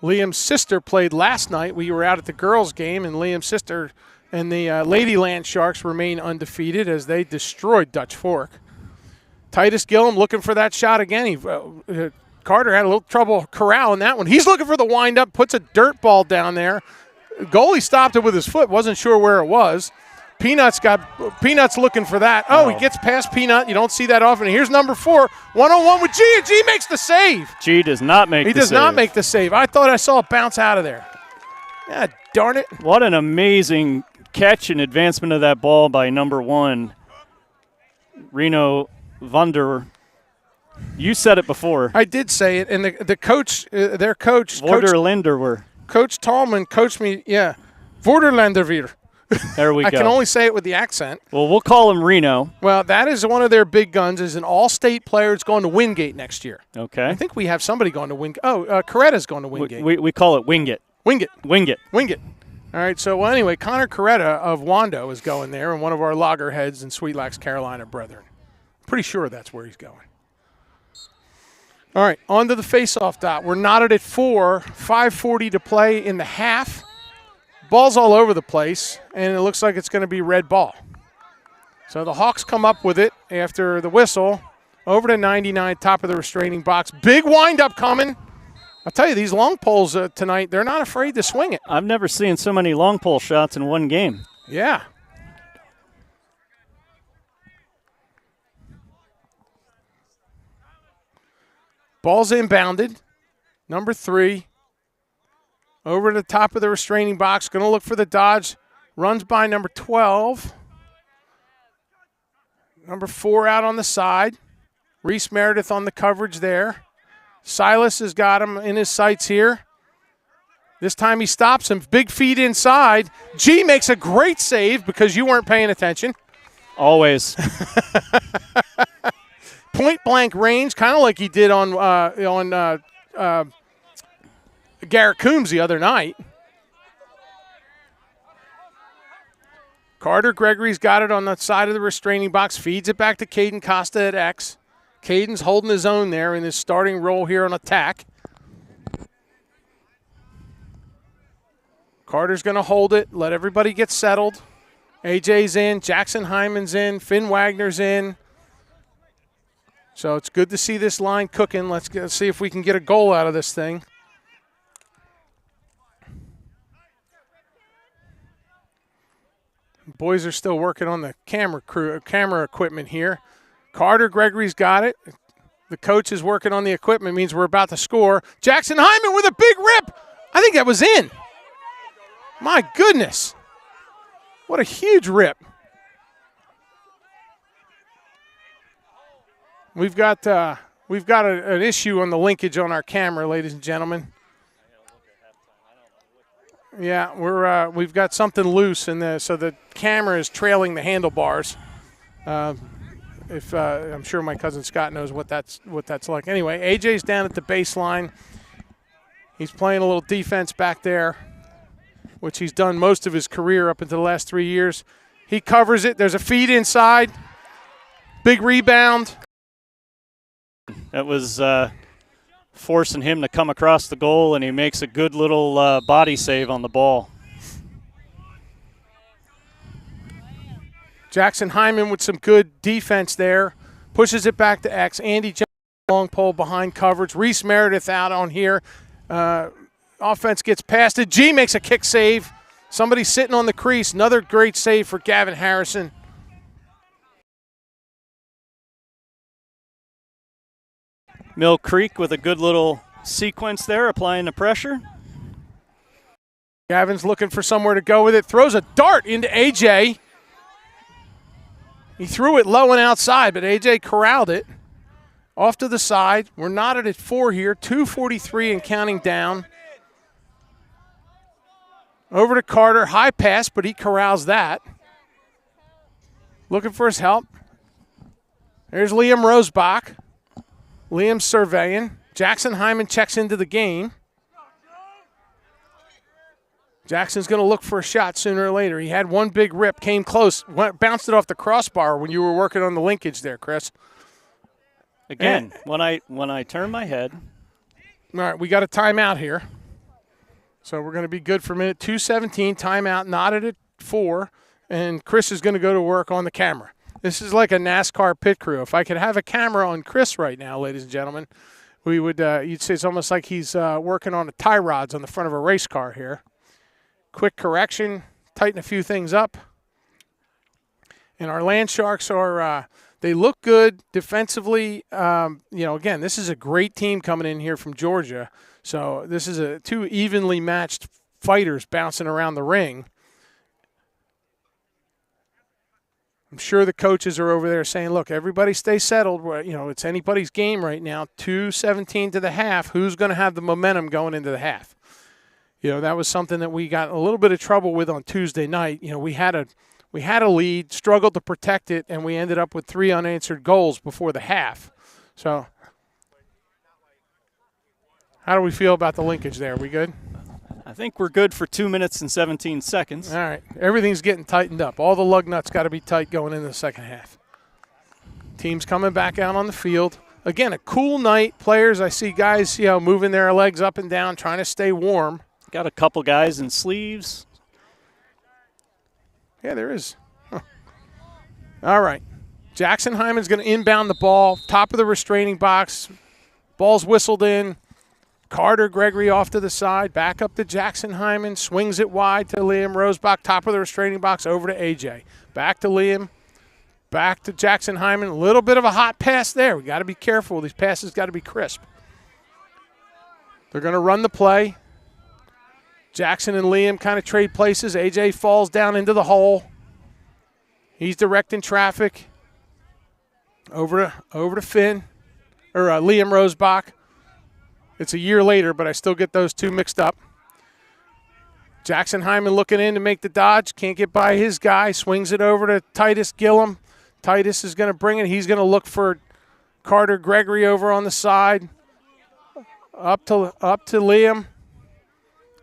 Liam's sister played last night. We were out at the girls' game, and Liam's sister and the Ladyland Sharks remain undefeated as they destroyed Dutch Fork. Titus Gillum looking for that shot again. Carter had a little trouble corralling that one. He's looking for the windup, puts a dirt ball down there. Goalie stopped it with his foot, wasn't sure where it was. Peanut's looking for that. Oh, he gets past Peanut. You don't see that often. Here's number 4, one-on-one with G, and G makes the save. G does not make the save. He does not make the save. I thought I saw it bounce out of there. Yeah, darn it. What an amazing catch and advancement of that ball by number 1, Reno Vunder. You said it before. I did say it, and the coach, their coach. Vorderlander. Coach Tallman coached me, Vorderlanderweer. There we go. I can only say it with the accent. Well, we'll call him Reno. Well, that is one of their big guns. Is an all-state player. It's going to Wingate next year. Okay. I think we have somebody going to Wingate. Coretta's going to Wingate. We call it Wingate. Wingate. All right, so, anyway, Connor Coretta of Wando is going there, and one of our loggerheads and Sweet Lax Carolina brethren. Pretty sure that's where he's going. All right, on to the face-off dot. We're knotted at 4, 5:40 to play in the half. Ball's all over the place, and it looks like it's going to be red ball. So the Hawks come up with it after the whistle. Over to 99, top of the restraining box. Big windup coming. I'll tell you, these long poles tonight, they're not afraid to swing it. I've never seen so many long pole shots in one game. Yeah. Ball's inbounded. Number 3. Over to the top of the restraining box. Going to look for the dodge. Runs by number 12. Number 4 out on the side. Reese Meredith on the coverage there. Silas has got him in his sights here. This time he stops him. Big feet inside. G makes a great save because you weren't paying attention. Always. Point-blank range, kind of like he did on Garrett Coombs the other night. Carter Gregory's got it on the side of the restraining box, feeds it back to Caden Costa at X. Caden's holding his own there in his starting role here on attack. Carter's going to hold it, let everybody get settled. AJ's in, Jackson Hyman's in, Finn Wagner's in. So it's good to see this line cooking. Let's see if we can get a goal out of this thing. Boys are still working on the camera equipment here. Carter Gregory's got it. The coach is working on the equipment, means we're about to score. Jackson Hyman with a big rip. I think that was in. My goodness. What a huge rip. We've got an issue on the linkage on our camera, ladies and gentlemen. Yeah, we've got something loose in there, so the camera is trailing the handlebars. I'm sure my cousin Scott knows what that's like. Anyway, AJ's down at the baseline. He's playing a little defense back there, which he's done most of his career up until the last 3 years. He covers it. There's a feed inside. Big rebound. That was forcing him to come across the goal, and he makes a good little body save on the ball. Jackson Hyman with some good defense there. Pushes it back to X. Andy Jones, long pole behind coverage. Reese Meredith out on here. Offense gets past it. G makes a kick save. Somebody sitting on the crease. Another great save for Gavin Harrison. Mill Creek with a good little sequence there, applying the pressure. Gavin's looking for somewhere to go with it. Throws a dart into AJ. He threw it low and outside, but AJ corralled it. Off to the side. We're knotted at 4 here. 2:43 and counting down. Over to Carter. High pass, but he corrals that. Looking for his help. There's Liam Rosebach. Liam's surveying. Jackson Hyman checks into the game. Jackson's going to look for a shot sooner or later. He had one big rip, came close, bounced it off the crossbar when you were working on the linkage there, Chris. Again, when I turn my head. All right, we got a timeout here. So we're going to be good for a minute. 2:17, timeout, knotted at 4, and Chris is going to go to work on the camera. This is like a NASCAR pit crew. If I could have a camera on Chris right now, ladies and gentlemen, we would. You'd say it's almost like he's working on the tie rods on the front of a race car here. Quick correction, tighten a few things up. And our Land Sharks are, they look good defensively. Again, this is a great team coming in here from Georgia. So this is two evenly matched fighters bouncing around the ring. I'm sure the coaches are over there saying, look, everybody stay settled. It's anybody's game right now. 2:17 to the half. Who's going to have the momentum going into the half? That was something that we got a little bit of trouble with on Tuesday night. We had a lead, struggled to protect it, and we ended up with 3 unanswered goals before the half. So how do we feel about the linkage there? Are we good? I think we're good for 2 minutes and 17 seconds. All right. Everything's getting tightened up. All the lug nuts got to be tight going into the second half. Team's coming back out on the field. Again, a cool night. Players, I see guys, moving their legs up and down, trying to stay warm. Got a couple guys in sleeves. Yeah, there is. Huh. All right. Jackson Hyman's going to inbound the ball, top of the restraining box. Ball's whistled in. Carter Gregory off to the side, back up to Jackson Hyman, swings it wide to Liam Rosebach, top of the restraining box, over to AJ. Back to Liam, back to Jackson Hyman. A little bit of a hot pass there. We got to be careful. These passes got to be crisp. They're going to run the play. Jackson and Liam kind of trade places. AJ falls down into the hole. He's directing traffic. Over to Finn, or Liam Rosebach. It's a year later, but I still get those two mixed up. Jackson Hyman looking in to make the dodge. Can't get by his guy. Swings it over to Titus Gillum. Titus is going to bring it. He's going to look for Carter Gregory over on the side. Up to Liam.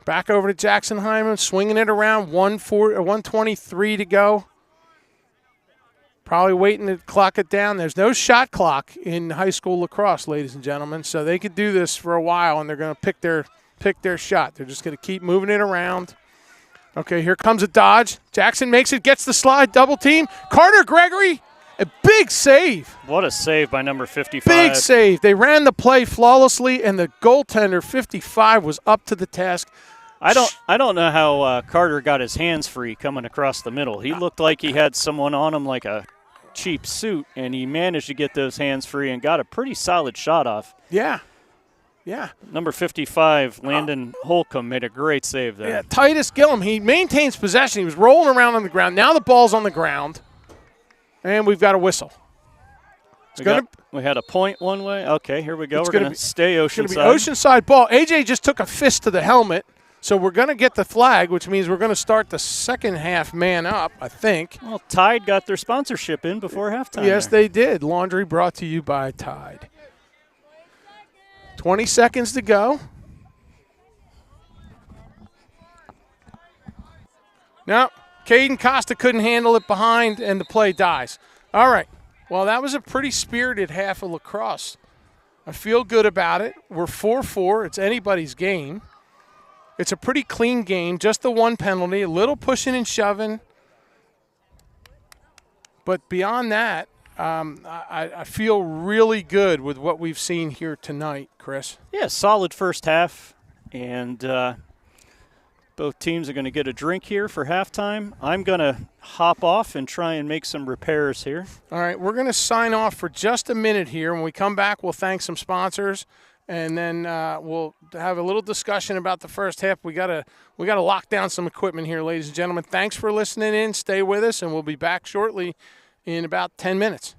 Back over to Jackson Hyman. Swinging it around. 1:23 to go. Probably waiting to clock it down. There's no shot clock in high school lacrosse, ladies and gentlemen, so they could do this for a while, and they're going to pick their shot. They're just going to keep moving it around. Okay, here comes a dodge. Jackson makes it, gets the slide, double team. Carter Gregory, a big save. What a save by number 55. Big save. They ran the play flawlessly, and the goaltender, 55, was up to the task. I don't know how Carter got his hands free coming across the middle. He looked like he had someone on him like a cheap suit, and he managed to get those hands free and got a pretty solid shot off. Yeah. Yeah. Number 55, Landon Holcomb, made a great save there. Yeah, Titus Gillum, he maintains possession. He was rolling around on the ground. Now the ball's on the ground, and we've got a whistle. We had a point one way. Okay, here we go. We're going to stay Oceanside. It's going to be Oceanside ball. AJ just took a fist to the helmet, so we're going to get the flag, which means we're going to start the second half man up, I think. Well, Tide got their sponsorship in before halftime. Yes, they did. Laundry brought to you by Tide. 20 seconds to go. No, Caden Costa couldn't handle it behind, and the play dies. All right. Well, that was a pretty spirited half of lacrosse. I feel good about it. We're 4-4. It's anybody's game. It's a pretty clean game, just the one penalty, a little pushing and shoving. But beyond that, I feel really good with what we've seen here tonight, Chris. Yeah, solid first half, and both teams are going to get a drink here for halftime. I'm going to hop off and try and make some repairs here. All right, we're going to sign off for just a minute here. When we come back, we'll thank some sponsors, and then we'll have a little discussion about the first half. We got to lock down some equipment here, ladies and gentlemen. Thanks for listening in. Stay with us, and we'll be back shortly in about 10 minutes.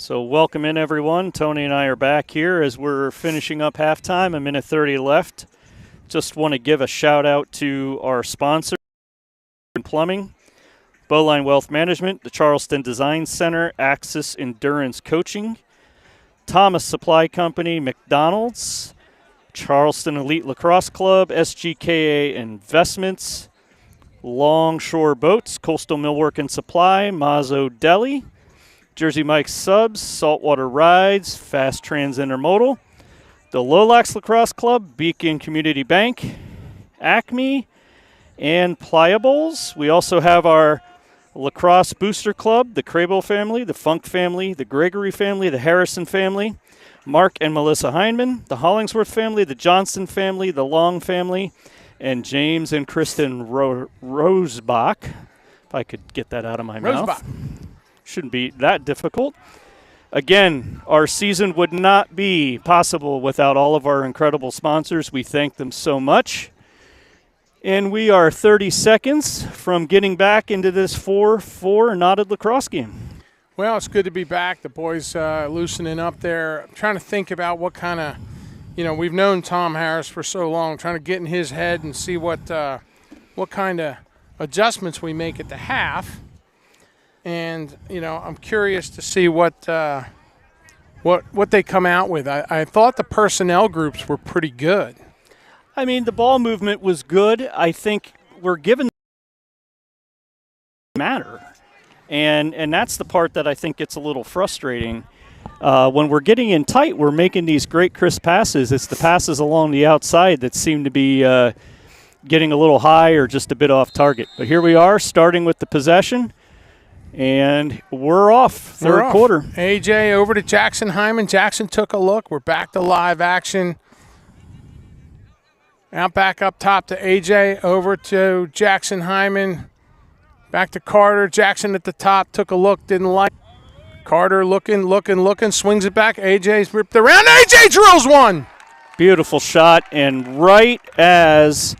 So welcome in, everyone. Tony and I are back here as we're finishing up halftime, a minute 30 left. Just want to give a shout-out to our sponsor, Plumbing, Bowline Wealth Management, the Charleston Design Center, Axis Endurance Coaching, Thomas Supply Company, McDonald's, Charleston Elite Lacrosse Club, SGKA Investments, Longshore Boats, Coastal Millwork and Supply, Mazzo Deli, Jersey Mike's Subs, Saltwater Rides, Fast Trans Intermodal, the Lolax Lacrosse Club, Beacon Community Bank, Acme, and Pliables. We also have our Lacrosse Booster Club, the Crable family, the Funk family, the Gregory family, the Harrison family, Mark and Melissa Heineman, the Hollingsworth family, the Johnston family, the Long family, and James and Kristen Rosebach. If I could get that out of my mouth. Shouldn't be that difficult. Again, our season would not be possible without all of our incredible sponsors. We thank them so much. And we are 30 seconds from getting back into this 4-4 knotted lacrosse game. Well, it's good to be back. The boys loosening up there. I'm trying to think about what kind of, we've known Tom Harris for so long, trying to get in his head and see what kind of adjustments we make at the half. And, I'm curious to see what they come out with. I thought the personnel groups were pretty good. I mean, the ball movement was good. I think we're given matter. And that's the part that I think gets a little frustrating. When we're getting in tight, we're making these great crisp passes. It's the passes along the outside that seem to be getting a little high or just a bit off target. But here we are, starting with the possession. And we're off, third quarter. AJ over to Jackson Hyman. Jackson took a look. We're back to live action. Out back up top to AJ, over to Jackson Hyman. Back to Carter. Jackson at the top, took a look, didn't like. Carter looking, swings it back. AJ's ripped around. AJ drills one! Beautiful shot, and right as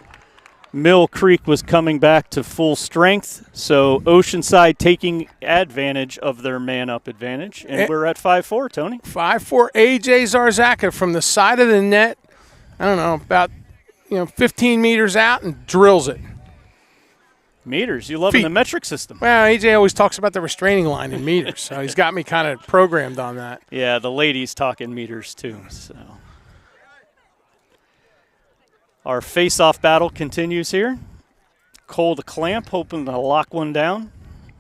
Mill Creek was coming back to full strength, so Oceanside taking advantage of their man-up advantage, and we're at 5-4, Tony. 5-4, AJ Zarzaka from the side of the net, I don't know, about 15 meters out, and drills it. Meters, you love the metric system. Well, AJ always talks about the restraining line in meters, so he's got me kind of programmed on that. Yeah, the ladies talk in meters too, so. Our face-off battle continues here. Cole the Clamp hoping to lock one down.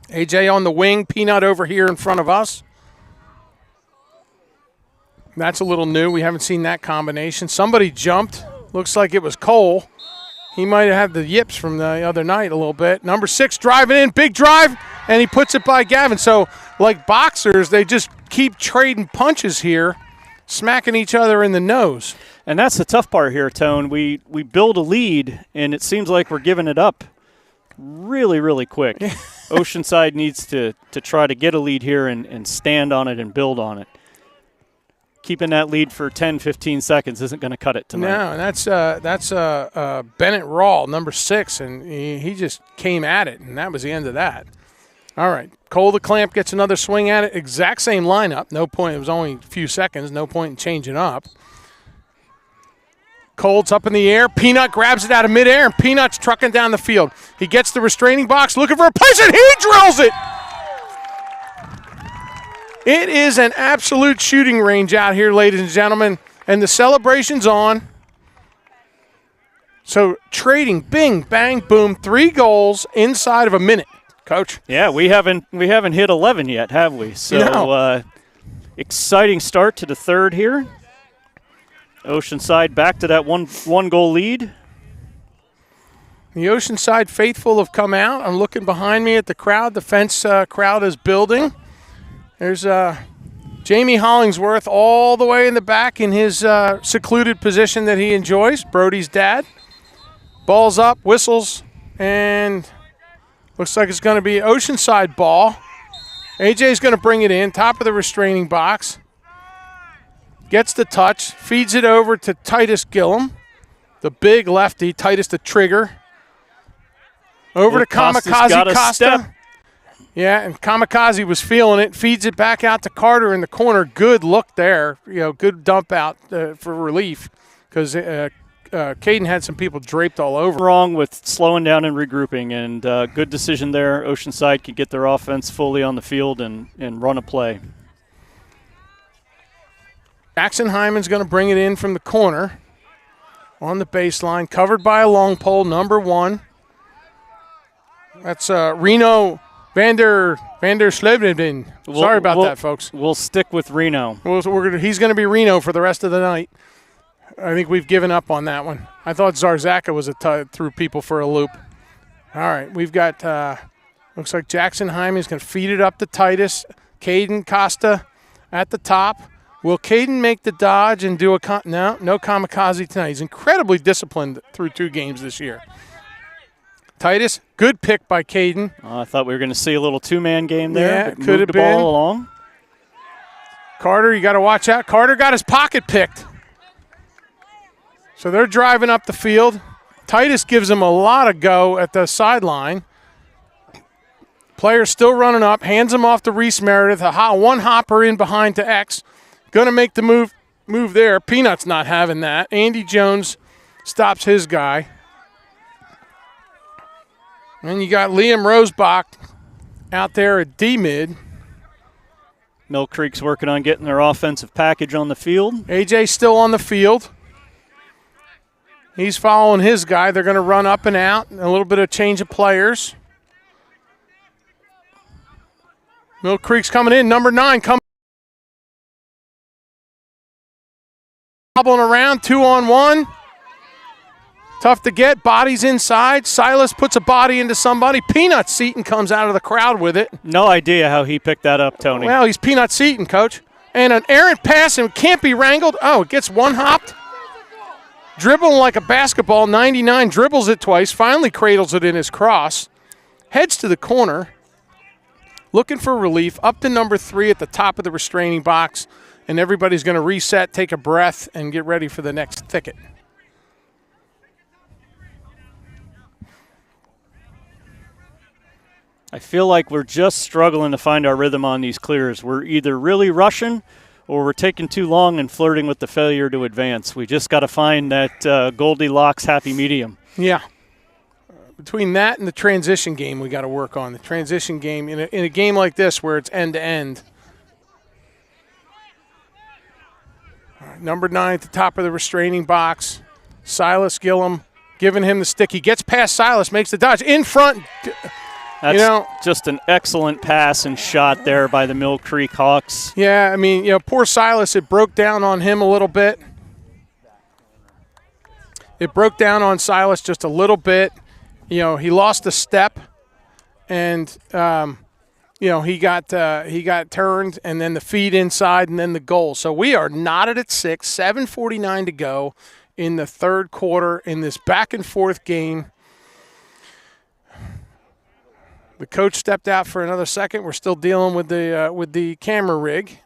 AJ on the wing, Peanut over here in front of us. That's a little new. We haven't seen that combination. Somebody jumped. Looks like it was Cole. He might have had the yips from the other night a little bit. Number 6 driving in, big drive, and he puts it by Gavin. So, like boxers, they just keep trading punches here, smacking each other in the nose. And that's the tough part here, Tone. We build a lead, and it seems like we're giving it up really, really quick. Oceanside needs to try to get a lead here and stand on it and build on it. Keeping that lead for 10, 15 seconds isn't going to cut it tonight. No, and that's Bennett Rawl, number 6, and he just came at it, and that was the end of that. All right, Cole the Clamp gets another swing at it. Exact same lineup. No point. It was only a few seconds. No point in changing up. Cole's up in the air. Peanut grabs it out of midair, and Peanut's trucking down the field. He gets the restraining box, looking for a place, and he drills it! It is an absolute shooting range out here, ladies and gentlemen, and the celebration's on. So trading, bing, bang, boom, 3 goals inside of a minute, Coach. Yeah, we haven't hit 11 yet, have we? So no. Exciting start to the third here. Oceanside back to that one goal lead. The Oceanside faithful have come out. I'm looking behind me at the crowd. The fence crowd is building. There's Jamie Hollingsworth all the way in the back in his secluded position that he enjoys, Brody's dad. Ball's up, whistles, and looks like it's going to be Oceanside ball. AJ's going to bring it in, top of the restraining box. Gets the touch, feeds it over to Titus Gillum, the big lefty, Titus the trigger. Over to Kamikaze Costa. Yeah, and Kamikaze was feeling it, feeds it back out to Carter in the corner. Good look there, good dump out for relief because Caden had some people draped all over. Wrong with slowing down and regrouping, and good decision there. Oceanside can get their offense fully on the field and run a play. Jackson Hyman's going to bring it in from the corner on the baseline, covered by a long pole, number 1. That's Reno Vander Slevenden. Sorry about that, folks. We'll stick with Reno. He's going to be Reno for the rest of the night. I think we've given up on that one. I thought Zarzaka was threw people for a loop. All right, we've got looks like Jackson Hyman's going to feed it up to Titus. Caden Costa at the top. Will Caden make the dodge and do no Kamikaze tonight. He's incredibly disciplined through 2 games this year. Titus, good pick by Caden. I thought we were going to see a little 2-man game there. Yeah, but could have the been. Ball along. Carter, you got to watch out. Carter got his pocket picked. So they're driving up the field. Titus gives him a lot of go at the sideline. Player still running up, hands him off to Reese Meredith. One hopper in behind to X. Going to make the move there. Peanut's not having that. Andy Jones stops his guy. And you got Liam Rosebach out there at D-mid. Mill Creek's working on getting their offensive package on the field. AJ's still on the field. He's following his guy. They're going to run up and out. A little bit of change of players. Mill Creek's coming in. Number 9 coming. Hobbling around, 2-on-1. Tough to get. Bodies inside. Silas puts a body into somebody. Peanut Seaton comes out of the crowd with it. No idea how he picked that up, Tony. Well, he's Peanut Seaton, Coach. And an errant pass and can't be wrangled. Oh, it gets one-hopped. Dribbling like a basketball. 99 dribbles it twice. Finally cradles it in his cross. Heads to the corner. Looking for relief. Up to number 3 at the top of the restraining box. And everybody's going to reset, take a breath, and get ready for the next thicket. I feel like we're just struggling to find our rhythm on these clears. We're either really rushing or we're taking too long and flirting with the failure to advance. We just got to find that Goldilocks happy medium. Yeah. Between that and the transition game we got to work on. The transition game, in a game like this where it's end-to-end. All right, number 9 at the top of the restraining box. Silas Gillum giving him the stick. He gets past Silas, makes the dodge. In front. That's just an excellent pass and shot there by the Mill Creek Hawks. Yeah, I mean, poor Silas, it broke down on him a little bit. It broke down on Silas just a little bit. He lost a step, and he got turned, and then the feed inside, and then the goal. So we are knotted at 6, 7:49 to go in the third quarter in this back and forth game. The coach stepped out for another second. We're still dealing with the camera rig.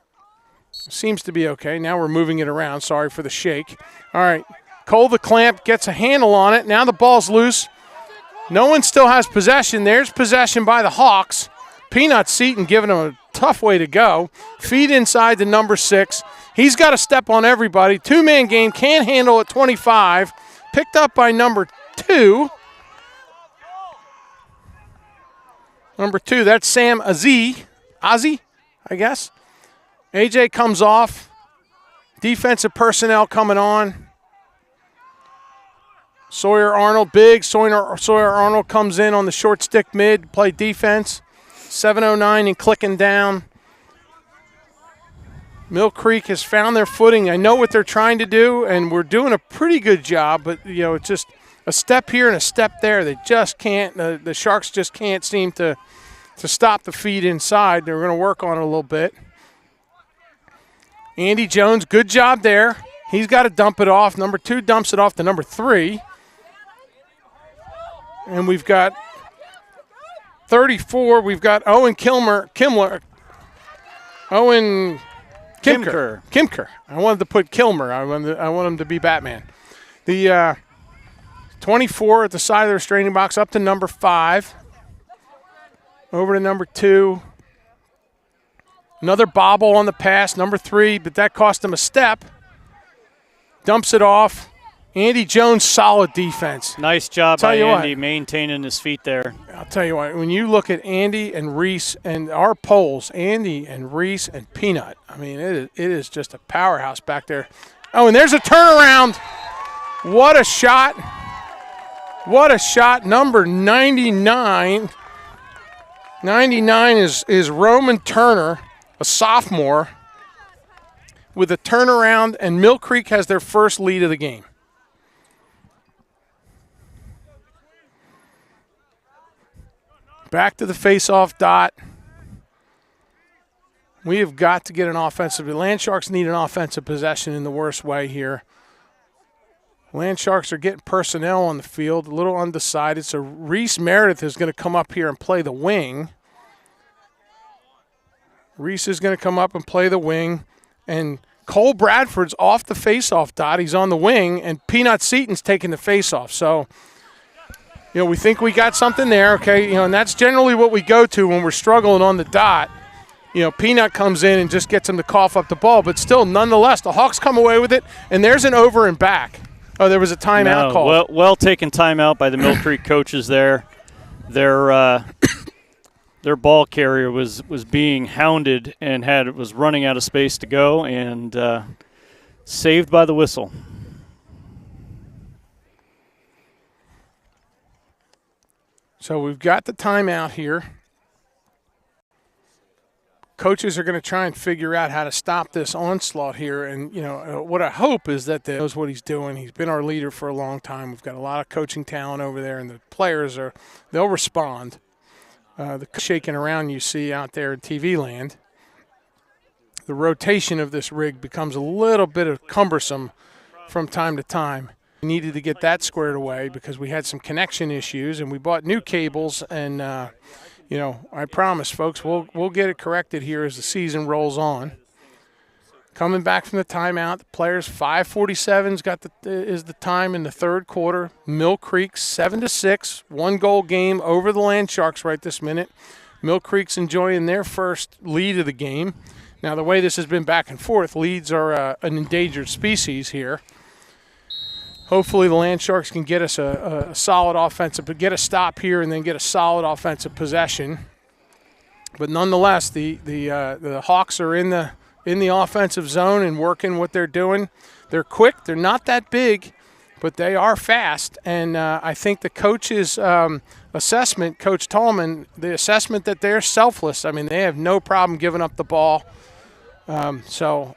Seems to be okay. Now we're moving it around. Sorry for the shake. All right. Cole the Clamp gets a handle on it. Now the ball's loose. No one still has possession. There's possession by the Hawks. Peanut Seaton giving him a tough way to go. Feed inside to number 6. He's got to step on everybody. 2-man game. Can't handle at 25. Picked up by number 2. Number 2, that's Sam Ozzie, I guess. AJ comes off. Defensive personnel coming on. Sawyer Arnold, big. Sawyer Arnold comes in on the short stick mid, play defense. 7:09 and clicking down. Mill Creek has found their footing. I know what they're trying to do, and we're doing a pretty good job, but, it's just a step here and a step there. They just can't, the Sharks just can't seem to stop the feed inside. They're going to work on it a little bit. Andy Jones, good job there. He's got to dump it off. Number 2 dumps it off to number 3. And we've got 34. We've got Owen Kimker. I wanted to put Kilmer. I want him to be Batman. The 24 at the side of the restraining box up to number 5. Over to number 2. Another bobble on the pass, number 3, but that cost him a step. Dumps it off. Andy Jones, solid defense. Nice job by Andy maintaining his feet there. I'll tell you what, when you look at Andy and Reese and our polls, Andy and Reese and Peanut, I mean, it is just a powerhouse back there. Oh, and there's a turnaround. What a shot. What a shot. Number 99. 99 is Roman Turner, a sophomore, with a turnaround, and Mill Creek has their first lead of the game. Back to the face-off dot. We have got to get an offensive. The Land Sharks need an offensive possession in the worst way here. Land Sharks are getting personnel on the field, a little undecided. So Reese Meredith is going to come up here and play the wing. Reese is going to come up and play the wing. And Cole Bradford's off the face-off dot. He's on the wing. And Peanut Seaton's taking the face-off. So, we think we got something there, okay? And that's generally what we go to when we're struggling on the dot. Peanut comes in and just gets him to cough up the ball. But still, nonetheless, the Hawks come away with it. And there's an over and back. Oh, there was a timeout call. Well taken timeout by the Mill Creek coaches there. Their ball carrier was being hounded and was running out of space to go, and saved by the whistle. So we've got the timeout here. Coaches are going to try and figure out how to stop this onslaught here. And, what I hope is that he knows what he's doing. He's been our leader for a long time. We've got a lot of coaching talent over there, and the players they'll respond. The shaking around you see out there in TV land. The rotation of this rig becomes a little bit cumbersome from time to time. We needed to get that squared away because we had some connection issues, and we bought new cables. And I promise, folks, we'll get it corrected here as the season rolls on. Coming back from the timeout, the players 5:47 is the time in the third quarter. Mill Creek 7-6, 1-goal game over the Land Sharks right this minute. Mill Creek's enjoying their first lead of the game. Now, the way this has been back and forth, leads are an endangered species here. Hopefully the Land Sharks can get us a solid offensive, but get a stop here and then get a solid offensive possession. But nonetheless, the Hawks are in the offensive zone and working what they're doing. They're quick. They're not that big, but they are fast. And I think the coach's assessment, Coach Tallman, the assessment that they're selfless. I mean, they have no problem giving up the ball. So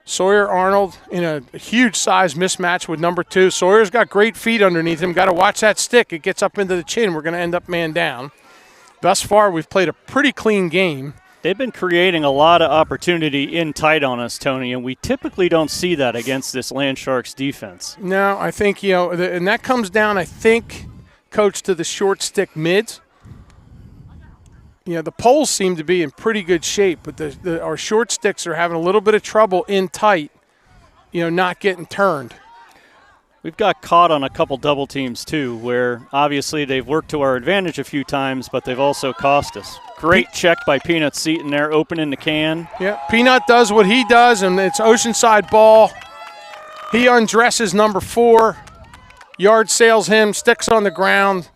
Sawyer Arnold in a huge size mismatch with number 2. Sawyer's got great feet underneath him. Got to watch that stick. It gets up into the chin. We're going to end up man down. Thus far, we've played a pretty clean game. They've been creating a lot of opportunity in tight on us, Tony, and we typically don't see that against this Land Sharks defense. No, I think, and that comes down, I think, Coach, to the short stick mids. The poles seem to be in pretty good shape, but our short sticks are having a little bit of trouble in tight, not getting turned. We've got caught on a couple double teams, too, where obviously they've worked to our advantage a few times, but they've also cost us. Great check by Peanut Seaton there, opening the can. Yeah, Peanut does what he does, and it's Oceanside ball. He undresses number 4, yard sails him, sticks on the ground,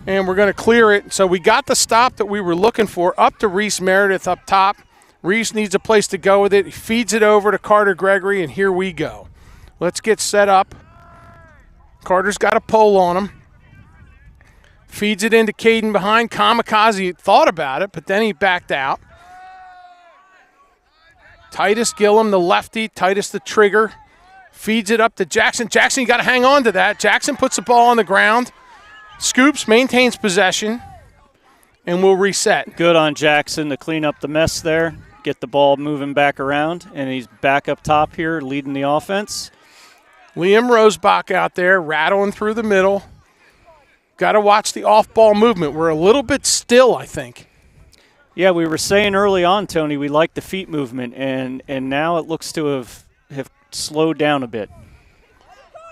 and we're going to clear it. So we got the stop that we were looking for, up to Reese Meredith up top. Reese needs a place to go with it. He feeds it over to Carter Gregory, and here we go. Let's get set up. Carter's got a pole on him. Feeds it into Caden behind. Kamikaze thought about it, but then he backed out. Titus Gillum, the lefty. Titus the trigger. Feeds it up to Jackson. Jackson, you got to hang on to that. Jackson puts the ball on the ground. Scoops, maintains possession, and we'll reset. Good on Jackson to clean up the mess there, get the ball moving back around, and he's back up top here leading the offense. Liam Rosebach out there rattling through the middle. Got to watch the off-ball movement. We're a little bit still, I think. Yeah, we were saying early on, Tony, we like the feet movement, and now it looks to have slowed down a bit.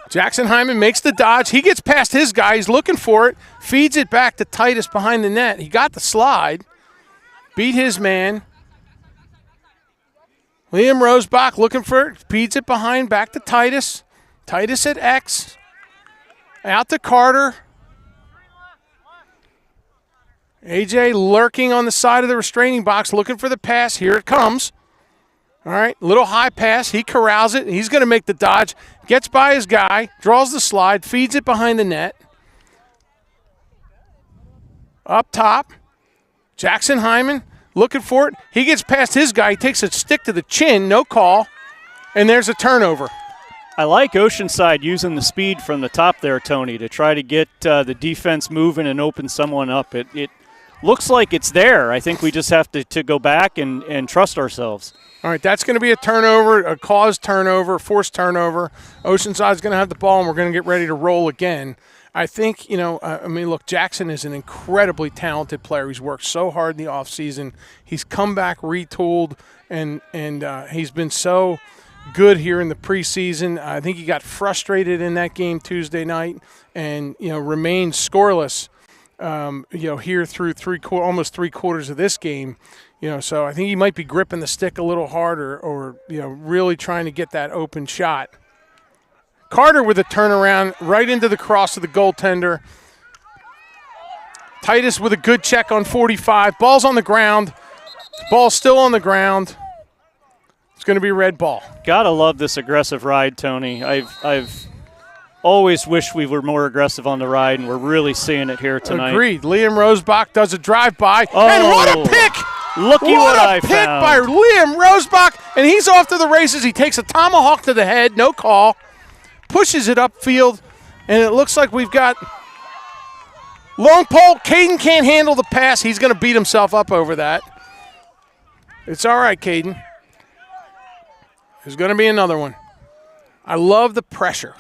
Jackson Hyman makes the dodge. He gets past his guy. He's looking for it. Feeds it back to Titus behind the net. He got the slide. Beat his man. Liam Rosebach looking for it. Feeds it behind, back to Titus. Titus at X. Out to Carter. AJ lurking on the side of the restraining box, looking for the pass. Here it comes. All right, little high pass. He corrals it. He's going to make the dodge. Gets by his guy, draws the slide, feeds it behind the net. Up top, Jackson Hyman looking for it. He gets past his guy. He takes a stick to the chin, no call, and there's a turnover. I like Oceanside using the speed from the top there, Tony, to try to get the defense moving and open someone up. It looks like it's there. I think we just have to go back and trust ourselves. All right, that's going to be a turnover, a caused turnover, forced turnover. Oceanside's going to have the ball, and we're going to get ready to roll again. I think, look, Jackson is an incredibly talented player. He's worked so hard in the offseason. He's come back retooled, and he's been so good here in the preseason. I think he got frustrated in that game Tuesday night and, remained scoreless, here through almost 3/4 of this game. So I think he might be gripping the stick a little harder or really trying to get that open shot. Carter with a turnaround right into the cross of the goaltender. Titus with a good check on 45. Ball's on the ground. Ball's still on the ground. It's going to be red ball. Gotta love this aggressive ride, Tony. I've always wished we were more aggressive on the ride, and we're really seeing it here tonight. Agreed. Liam Rosebach does a drive-by. Oh, and what a pick! Looky what I found. What a pick by Liam Rosebach, and he's off to the races. He takes a tomahawk to the head, no call. Pushes it upfield, and it looks like we've got long pole. Caden can't handle the pass. He's going to beat himself up over that. It's all right, Caden. There's going to be another one. I love the pressure.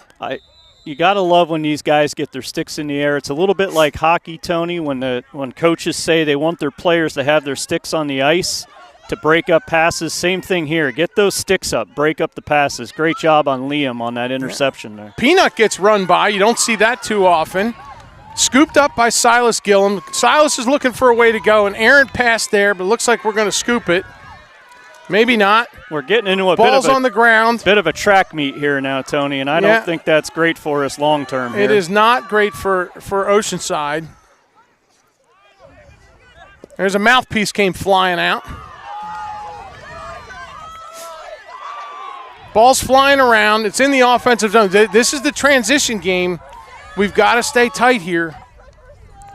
You got to love when these guys get their sticks in the air. It's a little bit like hockey, Tony, when coaches say they want their players to have their sticks on the ice to break up passes. Same thing here. Get those sticks up, break up the passes. Great job on Liam on that interception there. Peanut gets run by. You don't see that too often. Scooped up by Silas Gillum. Silas is looking for a way to go. An errant pass there, but it looks like we're going to scoop it. Maybe not. We're getting into Ball's on the ground. Bit of a track meet here now, Tony, and I don't think that's great for us long term here. It is not great for Oceanside. There's a mouthpiece came flying out. Ball's flying around. It's in the offensive zone. This is the transition game. We've got to stay tight here.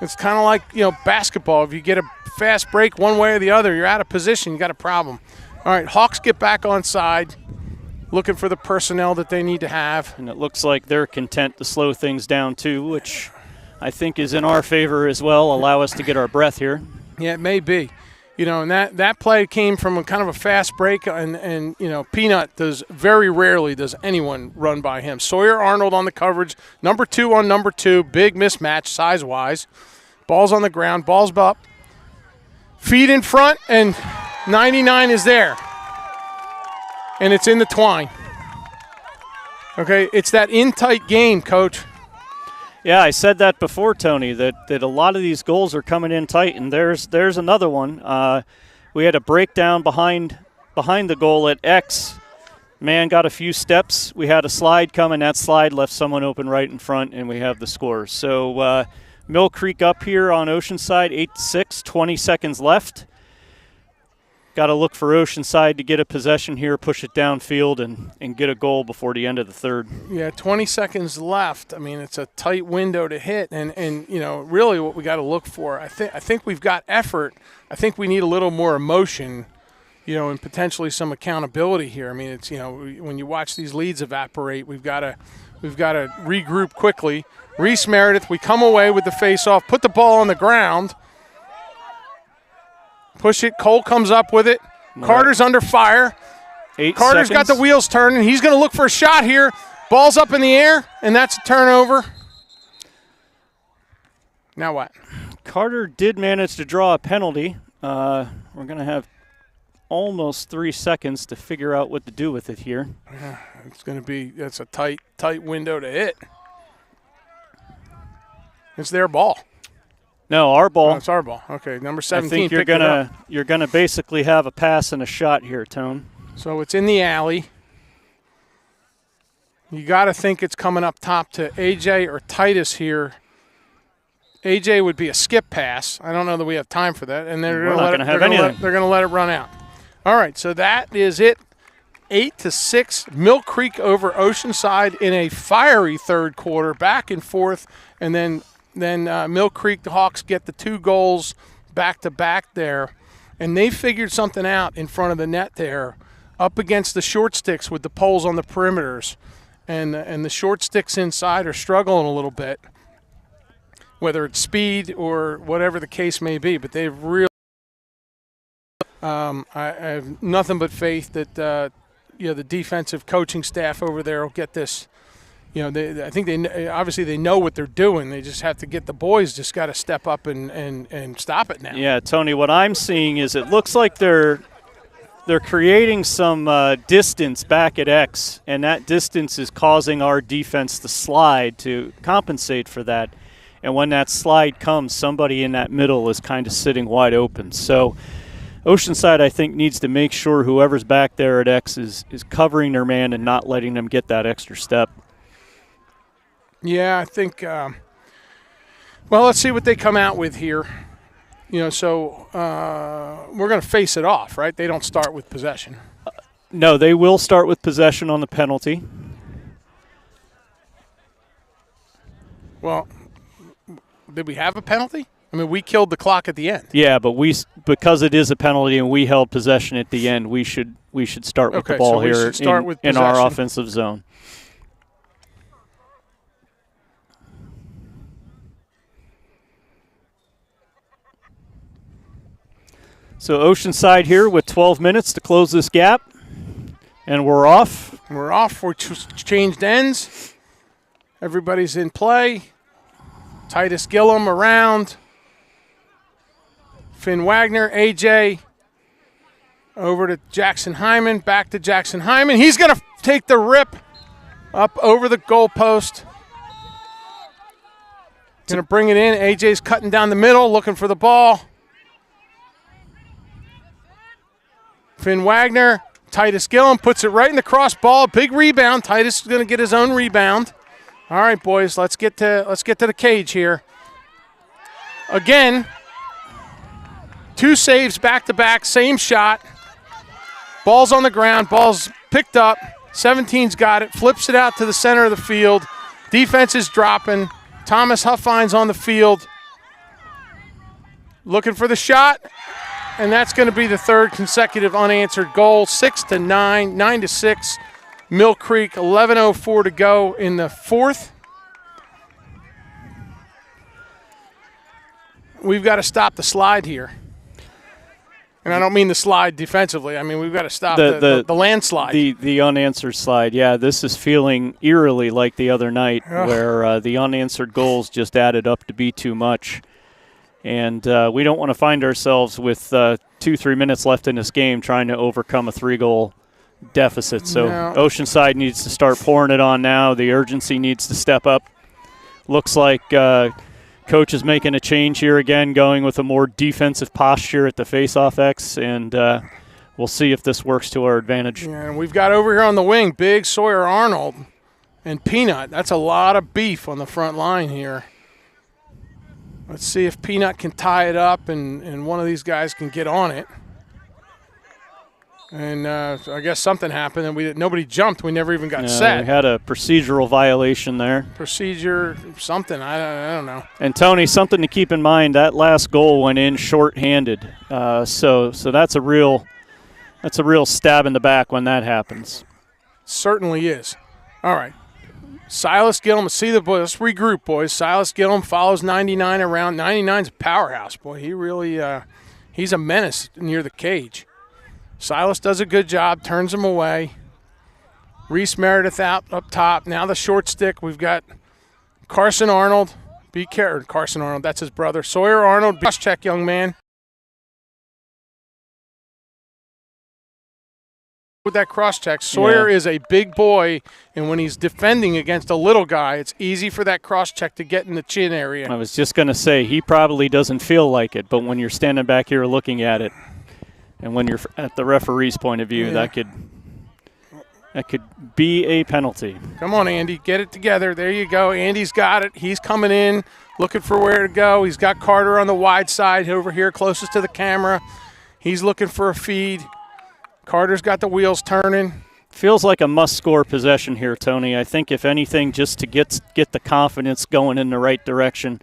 It's kind of like, basketball. If you get a fast break one way or the other, you're out of position. You got a problem. All right, Hawks get back on side, looking for the personnel that they need to have. And it looks like they're content to slow things down too, which I think is in our favor as well, allow us to get our breath here. Yeah, it may be. And that play came from a kind of a fast break, and Peanut very rarely does anyone run by him. Sawyer Arnold on the coverage, number 2 on number 2, big mismatch size-wise. Ball's on the ground, ball's up. Feed in front, and 99 is there. And it's in the twine. Okay, it's that in-tight game, Coach. Yeah, I said that before, Tony, that a lot of these goals are coming in tight, and there's another one. We had a breakdown behind the goal at X. Man got a few steps. We had a slide coming. That slide left someone open right in front, and we have the score. So Mill Creek up here on Oceanside, 8-6, 20 seconds left. Got to look for Oceanside to get a possession here, push it downfield, and get a goal before the end of the third. Yeah, 20 seconds left. I mean, it's a tight window to hit, and really what we got to look for. I think we've got effort. I think we need a little more emotion, and potentially some accountability here. I mean, it's when you watch these leads evaporate, we've got to regroup quickly. Reese Meredith, we come away with the face-off, put the ball on the ground. Push it. Cole comes up with it. Carter's under fire. 8 Carter's seconds. got the wheels turning. He's going to look for a shot here. Ball's up in the air, and that's a turnover. Now what? Carter did manage to draw a penalty. We're going to have almost 3 seconds to figure out what to do with it here. Yeah, it's going to be – that's a tight tight window to hit. It's their ball. No, our ball. Oh, it's our ball. Okay, number 17. I think you're gonna basically have a pass and a shot here, Tone. So it's in the alley. You got to think it's coming up top to AJ or Titus here. AJ would be a skip pass. I don't know that we have time for that, and they're going to let it run out. All right, so that is it. 8-6, Mill Creek over Oceanside in a fiery third quarter, back and forth, and then Mill Creek, the Hawks get the 2 goals back to back there, and they figured something out in front of the net there, up against the short sticks with the poles on the perimeters, and the short sticks inside are struggling a little bit, whether it's speed or whatever the case may be, but they've really. I have nothing but faith that the defensive coaching staff over there will get this. I think they know what they're doing. They just have to get the boys just got to step up and stop it now. Yeah, Tony, what I'm seeing is it looks like they're creating some distance back at X, and that distance is causing our defense to slide to compensate for that. And when that slide comes, somebody in that middle is kind of sitting wide open. So Oceanside, I think, needs to make sure whoever's back there at X is covering their man and not letting them get that extra step. Yeah, I think let's see what they come out with here. So we're going to face it off, right? They don't start with possession. No, they will start with possession on the penalty. Well, did we have a penalty? I mean, we killed the clock at the end. Yeah, but because it is a penalty and we held possession at the end, we should start with the ball here in our offensive zone. So Oceanside here with 12 minutes to close this gap, and we're off. We're off. We changed ends. Everybody's in play. Titus Gillum around. Finn Wagner, AJ, over to Jackson Hyman, back to Jackson Hyman. He's going to take the rip up over the goalpost. Going to bring it in. AJ's cutting down the middle, looking for the ball. Finn Wagner, Titus Gillum puts it right in the cross ball. Big rebound. Titus is going to get his own rebound. All right, boys, let's get to the cage here. Again, 2 saves back-to-back, same shot. Ball's on the ground, ball's picked up. 17's got it, flips it out to the center of the field. Defense is dropping. Thomas Huffine's on the field. Looking for the shot, and that's going to be the 3rd consecutive unanswered goal. 6-9, 9-6. Mill Creek, 11:04 to go in the 4th. We've got to stop the slide here. And I don't mean the slide defensively. I mean, we've got to stop the landslide. The unanswered slide. Yeah, this is feeling eerily like the other night where the unanswered goals just added up to be too much. And we don't want to find ourselves with 2-3 minutes left in this game trying to overcome a 3-goal deficit. So Oceanside needs to start pouring it on now. The urgency needs to step up. Looks like Coach is making a change here again, going with a more defensive posture at the face-off X, and we'll see if this works to our advantage. Yeah, and we've got over here on the wing, Big Sawyer Arnold and Peanut. That's a lot of beef on the front line here. Let's see if Peanut can tie it up and one of these guys can get on it. And I guess something happened, and nobody jumped. We never even got set. We had a procedural violation there. Procedure, something. I don't know. And, Tony, something to keep in mind, that last goal went in short-handed. So that's a real stab in the back when that happens. Certainly is. All right. Silas Gillum, see the boys. Let's regroup, boys. Silas Gillum follows 99 around. 99's a powerhouse, boy. He really he's a menace near the cage. Silas does a good job, turns him away. Reese Meredith out up top. Now the short stick. We've got Carson Arnold. Be careful. Carson Arnold, that's his brother. Sawyer Arnold. Cross check, young man. with that cross check. Sawyer is a big boy, and when he's defending against a little guy, it's easy for that cross check to get in the chin area. I was just going to say, he probably doesn't feel like it, but when you're standing back here looking at it, and when you're at the referee's point of view, that could be a penalty. Come on, Andy, get it together. There you go. Andy's got it. He's coming in, looking for where to go. He's got Carter on the wide side over here, closest to the camera. He's looking for a feed. Carter's got the wheels turning. Feels like a must-score possession here, Tony. I think, if anything, just to get the confidence going in the right direction,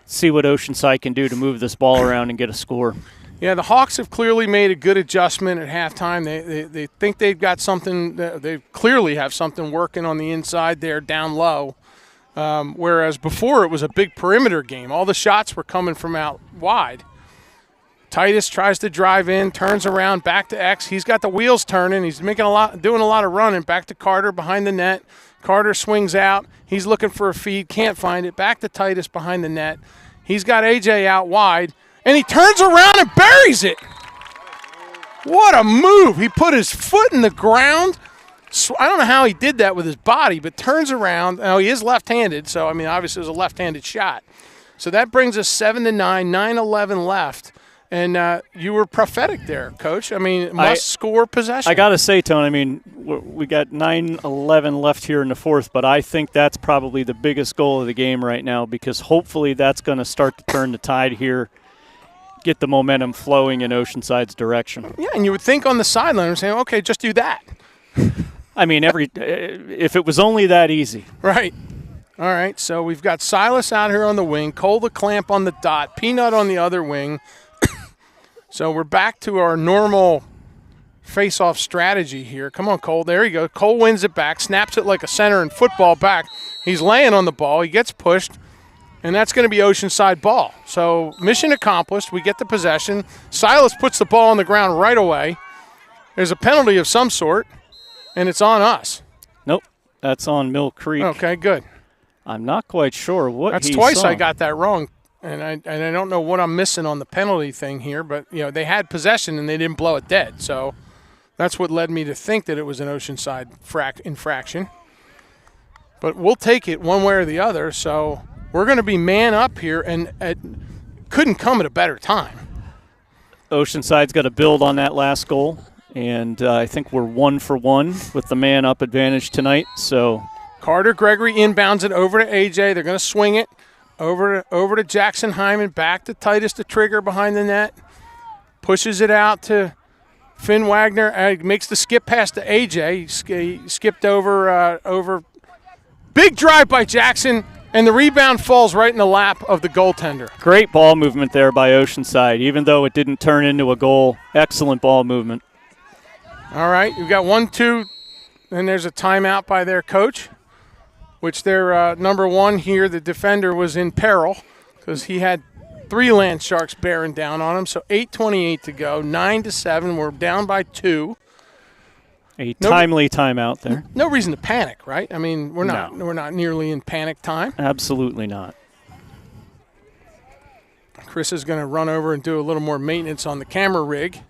see what Oceanside can do to move this ball around and get a score. Yeah, the Hawks have clearly made a good adjustment at halftime. They think they've got something. They clearly have something working on the inside there, down low. Whereas before it was a big perimeter game. All the shots were coming from out wide. Titus tries to drive in, turns around, back to X. He's got the wheels turning. He's doing a lot of running. Back to Carter behind the net. Carter swings out. He's looking for a feed, can't find it. Back to Titus behind the net. He's got AJ out wide, and he turns around and buries it. What a move. He put his foot in the ground. I don't know how he did that with his body, but turns around. Now, he is left-handed, so, I mean, obviously it was a left-handed shot. So that brings us 7-9, 9-11 left. And you were prophetic there, Coach. I mean, must-score possession. I got to say, Tony, I mean, we got 9-11 left here in the fourth, but I think that's probably the biggest goal of the game right now, because hopefully that's going to start to turn the tide here, get the momentum flowing in Oceanside's direction. Yeah, and you would think on the sideline, saying, okay, just do that. I mean, if it was only that easy. Right. All right, so we've got Silas out here on the wing, Cole the clamp on the dot, Peanut on the other wing. So we're back to our normal face-off strategy here. Come on, Cole. There you go. Cole wins it back, snaps it like a center in football back. He's laying on the ball. He gets pushed, and that's going to be Oceanside ball. So mission accomplished. We get the possession. Silas puts the ball on the ground right away. There's a penalty of some sort, and it's on us. Nope, that's on Mill Creek. Okay, good. I'm not quite sure what That's he twice saw. I got that wrong. And I don't know what I'm missing on the penalty thing here, but, you know, they had possession and they didn't blow it dead. So that's what led me to think that it was an Oceanside infraction. But we'll take it one way or the other. So we're going to be man up here, and it couldn't come at a better time. Oceanside's got to build on that last goal, and I think we're 1 for 1 with the man-up advantage tonight. So Carter Gregory inbounds it over to AJ. They're going to swing it. Over to Jackson Hyman, back to Titus the trigger behind the net. Pushes it out to Finn Wagner. Makes the skip pass to AJ. He skipped over. Big drive by Jackson, and the rebound falls right in the lap of the goaltender. Great ball movement there by Oceanside, even though it didn't turn into a goal. Excellent ball movement. All right, we've got 1-2, and there's a timeout by their coach, which their number one here, the defender, was in peril because he had 3 land sharks bearing down on him. So 8:28 to go, 9-7. We're down by 2. Timely timeout there. No reason to panic, right? I mean, we're not nearly in panic time. Absolutely not. Chris is going to run over and do a little more maintenance on the camera rig.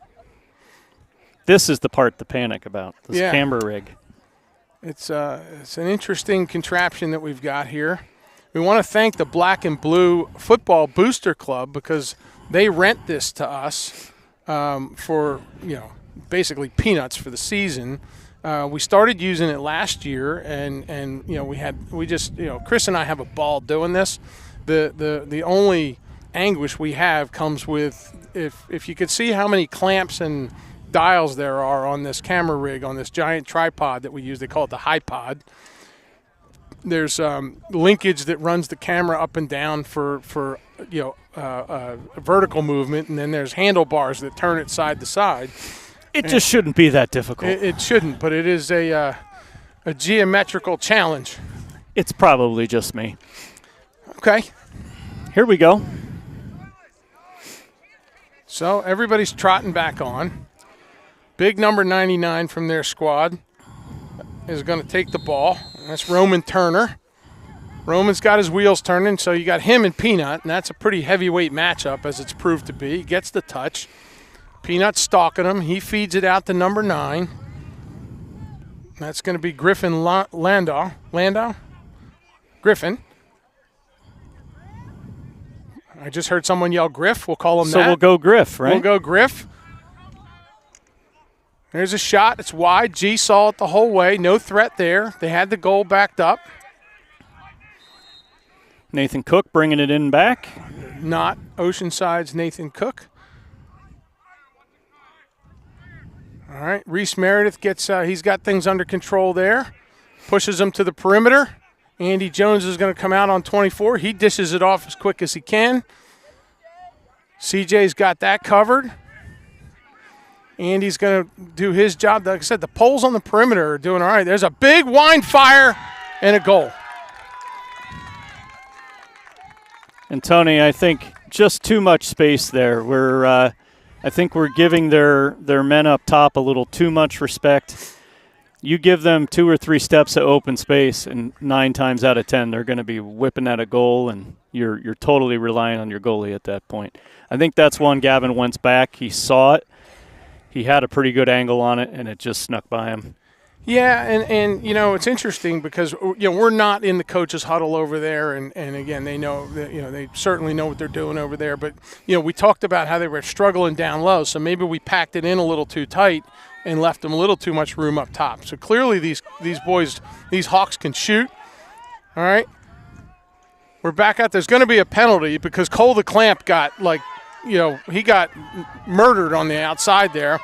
This is the part to panic about, this camera rig. It's an interesting contraption that we've got here. We want to thank the Black and Blue Football Booster Club because they rent this to us for, basically peanuts for the season. We started using it last year, and Chris and I have a ball doing this. The only anguish we have comes with if you could see how many clamps and dials there are on this camera rig, on this giant tripod that we use. They call it the high pod. There's linkage that runs the camera up and down for vertical movement, and then there's handlebars that turn it side to side. It just shouldn't be that difficult. It shouldn't, but it is a geometrical challenge. It's probably just me. Okay. Here we go. So everybody's trotting back on. Big number 99 from their squad is going to take the ball. That's Roman Turner. Roman's got his wheels turning, so you got him and Peanut, and that's a pretty heavyweight matchup, as it's proved to be. He gets the touch. Peanut's stalking him. He feeds it out to number 9. That's going to be Griffin Landau. Griffin. I just heard someone yell Griff. We'll call him that. So we'll go Griff, right? We'll go Griff. There's a shot. It's wide. G saw it the whole way. No threat there. They had the goal backed up. Nathan Cook bringing it in back. Not Oceanside's Nathan Cook. All right. Reese Meredith gets, he's got things under control there. Pushes them to the perimeter. Andy Jones is going to come out on 24. He dishes it off as quick as he can. CJ's got that covered. Andy's going to do his job. Like I said, the poles on the perimeter are doing all right. There's a big wind fire and a goal. And Tony, I think just too much space there. I think we're giving their men up top a little too much respect. You give them 2 or 3 steps of open space, and 9 times out of 10 they're going to be whipping at a goal, and you're totally relying on your goalie at that point. I think that's one. Gavin went back. He saw it. He had a pretty good angle on it, and it just snuck by him. Yeah, and it's interesting because we're not in the coaches' huddle over there, and again they know that, they certainly know what they're doing over there. But we talked about how they were struggling down low, so maybe we packed it in a little too tight and left them a little too much room up top. So clearly these boys, these Hawks can shoot. All right, we're back out. There's going to be a penalty because Cole the Clamp got he got murdered on the outside there.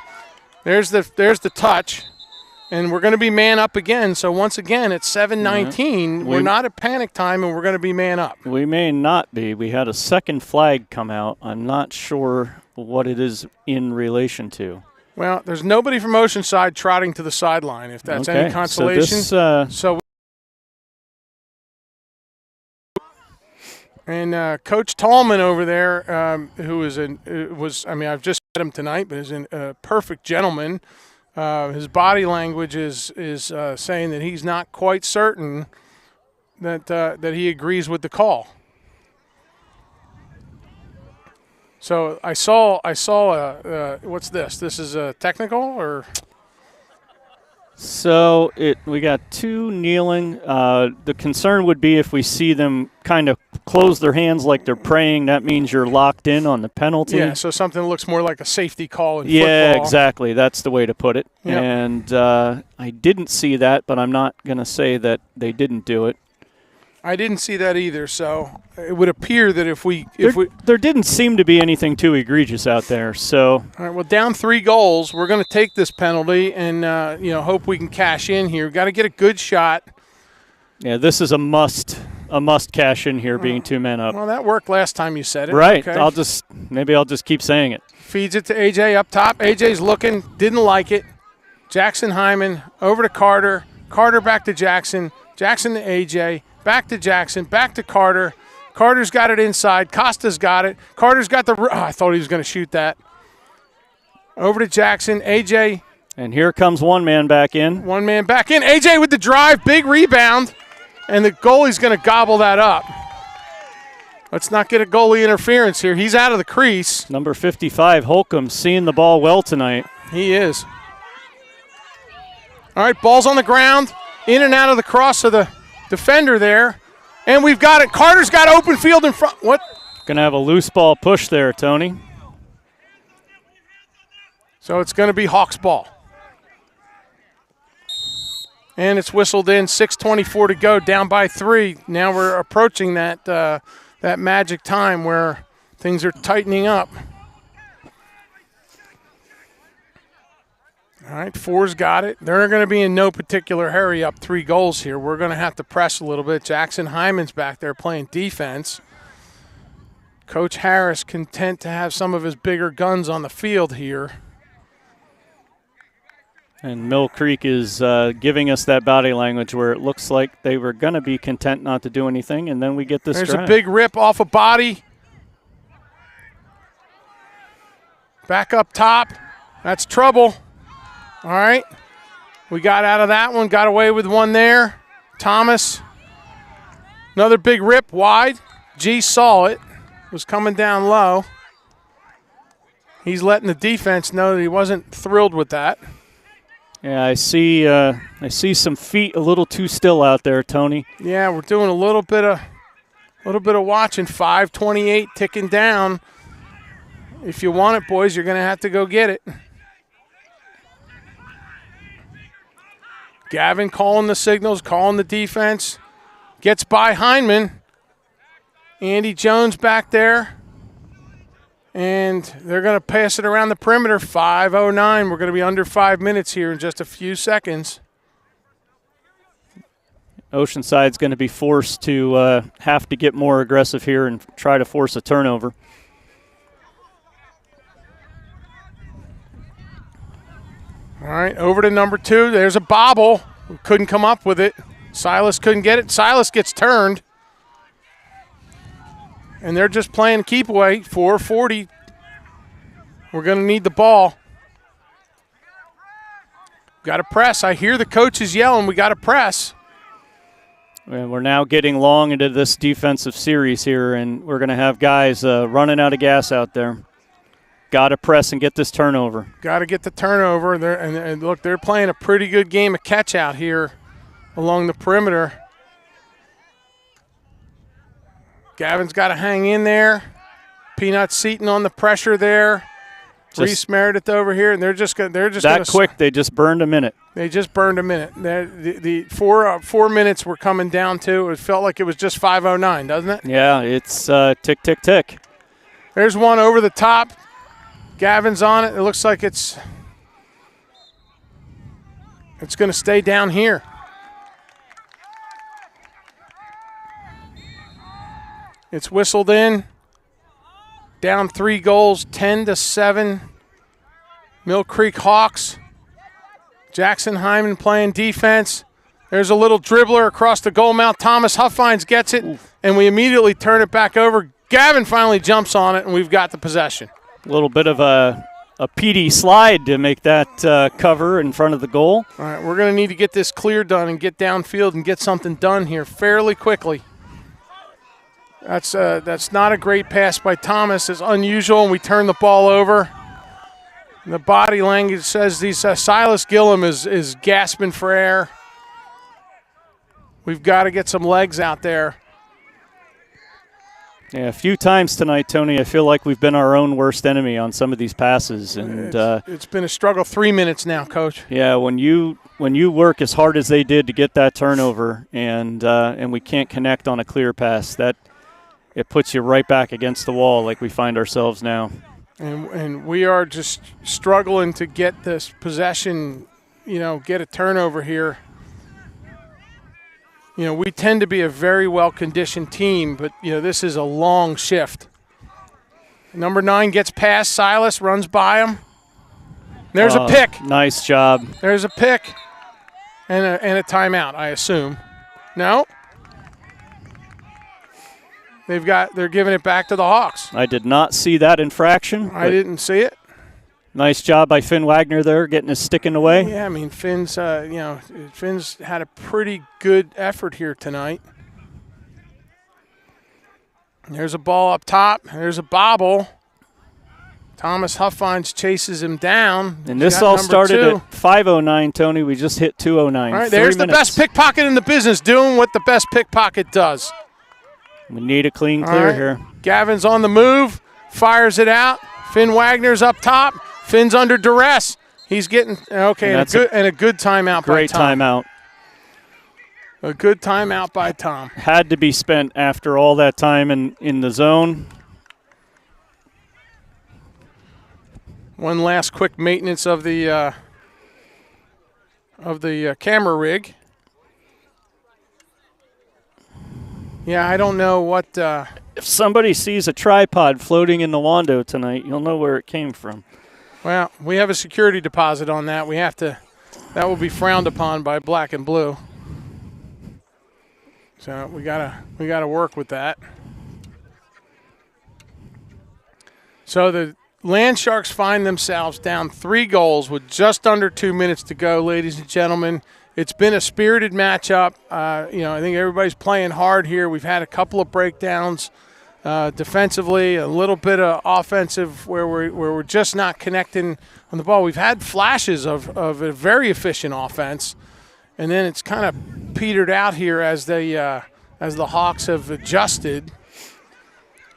There's the touch. And we're going to be man up again. So once again, it's 7:19. We're not at panic time, and we're going to be man up. We may not be. We had a second flag come out. I'm not sure what it is in relation to. Well, there's nobody from Oceanside trotting to the sideline, if that's any consolation. And Coach Tallman over there, who I've just met him tonight, but is a perfect gentleman. His body language is saying that he's not quite certain that he agrees with the call. So I saw what's this? This is a technical or? So we got 2 kneeling. The concern would be if we see them kind of close their hands like they're praying. That means you're locked in on the penalty. Yeah, so something that looks more like a safety call in football. football. Exactly. That's the way to put it. Yep. And I didn't see that, but I'm not going to say that they didn't do it. I didn't see that either, so it would appear that if we there didn't seem to be anything too egregious out there. So all right, well, down 3 goals, we're going to take this penalty and hope we can cash in here. We've got to get a good shot. Yeah, this is a must cash in here, being 2 men up. Well, that worked last time you said it. Right. Okay. I'll just keep saying it. Feeds it to AJ up top. AJ's looking, didn't like it. Jackson Hyman over to Carter. Carter back to Jackson. Jackson to AJ. Back to Jackson, back to Carter. Carter's got it inside. Costa's got it. Carter's got I thought he was going to shoot that. Over to Jackson. AJ. And here comes one man back in. AJ with the drive. Big rebound. And the goalie's going to gobble that up. Let's not get a goalie interference here. He's out of the crease. Number 55, Holcomb, seeing the ball well tonight. He is. All right, ball's on the ground. In and out of the cross of the defender there, and we've got it. Carter's got open field in front. What? Going to have a loose ball push there, Tony. So it's going to be Hawks ball. And it's whistled in. 6:24 to go, down by 3. Now we're approaching that magic time where things are tightening up. All right, 4's got it. They're going to be in no particular hurry up 3 goals here. We're going to have to press a little bit. Jackson Hyman's back there playing defense. Coach Harris content to have some of his bigger guns on the field here. And Mill Creek is giving us that body language where it looks like they were going to be content not to do anything, and then we get this There's drive. A big rip off a body. Back up top. That's trouble. All right. We got out of that one, got away with one there. Thomas. Another big rip wide. G saw it. Was coming down low. He's letting the defense know that he wasn't thrilled with that. Yeah, I see some feet a little too still out there, Tony. Yeah, we're doing a little bit of watching. 5:28 ticking down. If you want it, boys, you're going to have to go get it. Gavin calling the signals, calling the defense. Gets by Hindman. Andy Jones back there. And they're going to pass it around the perimeter. 5:09. We're going to be under 5 minutes here in just a few seconds. Oceanside's going to be forced to have to get more aggressive here and try to force a turnover. All right, over to number 2. There's a bobble. Couldn't come up with it. Silas couldn't get it. Silas gets turned. And they're just playing keep away. 4:40. We're going to need the ball. Got to press. I hear the coaches yelling, we got to press. And we're now getting long into this defensive series here, and we're going to have guys running out of gas out there. Got to press and get this turnover. Got to get the turnover. And look, they're playing a pretty good game of catch out here along the perimeter. Gavin's got to hang in there. Peanut Seaton on the pressure there. Reese Meredith over here, and they're just that quick. They just burned a minute. They just burned a minute. The 4 minutes we're coming down to. It felt like it was just 5:09, doesn't it? Yeah, it's tick, tick, tick. There's one over the top. Gavin's on it. It looks like it's going to stay down here. It's whistled in. Down 3 goals, 10-7. Mill Creek Hawks. Jackson Hyman playing defense. There's a little dribbler across the goal mouth. Thomas Huffines gets it, and we immediately turn it back over. Gavin finally jumps on it, and we've got the possession. A little bit of a PD slide to make that cover in front of the goal. All right, we're going to need to get this clear done and get downfield and get something done here fairly quickly. That's not a great pass by Thomas. It's unusual, and we turn the ball over. And the body language says Silas Gillum is gasping for air. We've got to get some legs out there. Yeah, a few times tonight, Tony, I feel like we've been our own worst enemy on some of these passes, and it's been a struggle. 3 minutes now, Coach. Yeah, when you work as hard as they did to get that turnover, and we can't connect on a clear pass, that it puts you right back against the wall like we find ourselves now. And we are just struggling to get this possession, get a turnover here. We tend to be a very well-conditioned team, but, this is a long shift. Number 9 gets past Silas, runs by him. There's a pick. Nice job. There's a pick and a timeout, I assume. No? They're giving it back to the Hawks. I did not see that infraction. I didn't see it. Nice job by Finn Wagner there, getting his stick in the way. Yeah, I mean, Finn's had a pretty good effort here tonight. There's a ball up top. There's a bobble. Thomas Huffines chases him down. And this all started at 5:09, Tony. We just hit 2:09. All right, there's the best pickpocket in the business, doing what the best pickpocket does. We need a clean clear here. Gavin's on the move, fires it out. Finn Wagner's up top. Finn's under duress. He's getting okay, and a good timeout by Tom. Great timeout. A good timeout by Tom. Had to be spent after all that time in the zone. One last quick maintenance of the camera rig. Yeah, I don't know what. If somebody sees a tripod floating in the Wando tonight, you'll know where it came from. Well, we have a security deposit on that. We have to. That will be frowned upon by Black and Blue. So we gotta work with that. So the Land Sharks find themselves down 3 goals with just under 2 minutes to go, ladies and gentlemen. It's been a spirited matchup. I think everybody's playing hard here. We've had a couple of breakdowns. defensively, a little bit of offensive where we're just not connecting on the ball. We've had flashes of a very efficient offense, and then it's kind of petered out here as the Hawks have adjusted.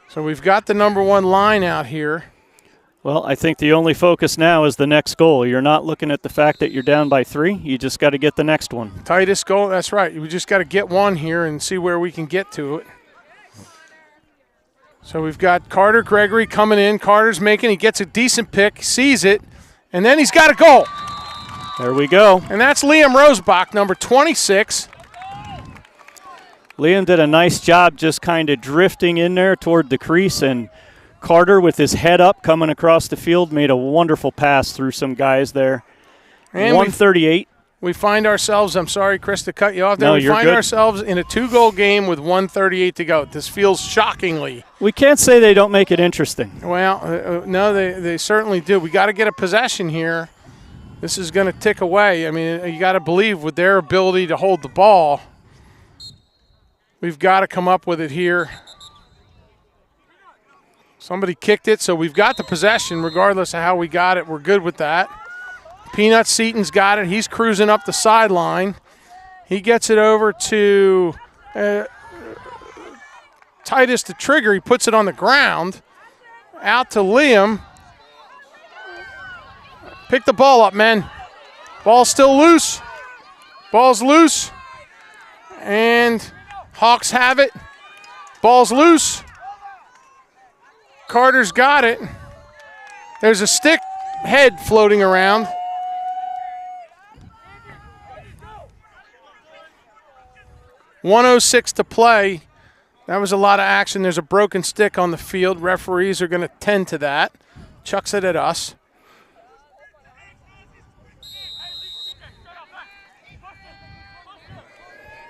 So we've got the number one line out here. Well, I think the only focus now is the next goal. You're not looking at the fact that you're down by 3. You just got to get the next one. Tightest goal, that's right. We just got to get one here and see where we can get to it. So we've got Carter Gregory coming in. Carter's making, he gets a decent pick, sees it, and then he's got a goal. There we go. And that's Liam Rosebach, number 26. Liam did a nice job just kind of drifting in there toward the crease, and Carter, with his head up coming across the field, made a wonderful pass through some guys there. And 138. We find ourselves, I'm sorry, Chris, to cut you off there. No, we you're find good. ourselves in a 2-goal game with 138 to go. This feels shockingly. We can't say they don't make it interesting. Well, no, they certainly do. We got to get a possession here. This is going to tick away. I mean, you got to believe with their ability to hold the ball, we've got to come up with it here. Somebody kicked it, so we've got the possession regardless of how we got it. We're good with that. Peanut Seaton's got it. He's cruising up the sideline. He gets it over to Titus to trigger. He puts it on the ground. Out to Liam. Pick the ball up, man. Ball's still loose. Ball's loose. And Hawks have it. Ball's loose. Carter's got it. There's a stick head floating around. .106 to play. That was a lot of action. There's a broken stick on the field. Referees are going to tend to that. Chucks it at us.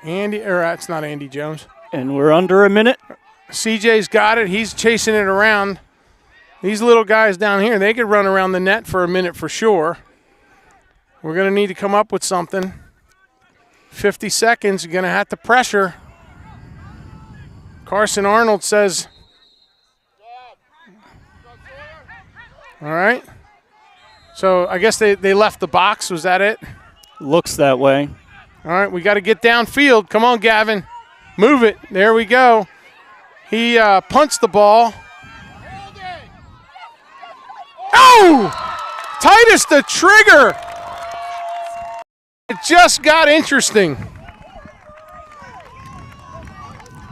It's not Andy Jones. And we're under a minute. CJ's got it. He's chasing it around. These little guys down here, they could run around the net for a minute for sure. We're going to need to come up with something. 50 seconds, you're going to have to pressure. Carson Arnold says, all right. So I guess they left the box. Was that it? Looks that way. All right, we got to get downfield. Come on, Gavin. Move it. There we go. He punched the ball. Oh! Titus the trigger. It just got interesting.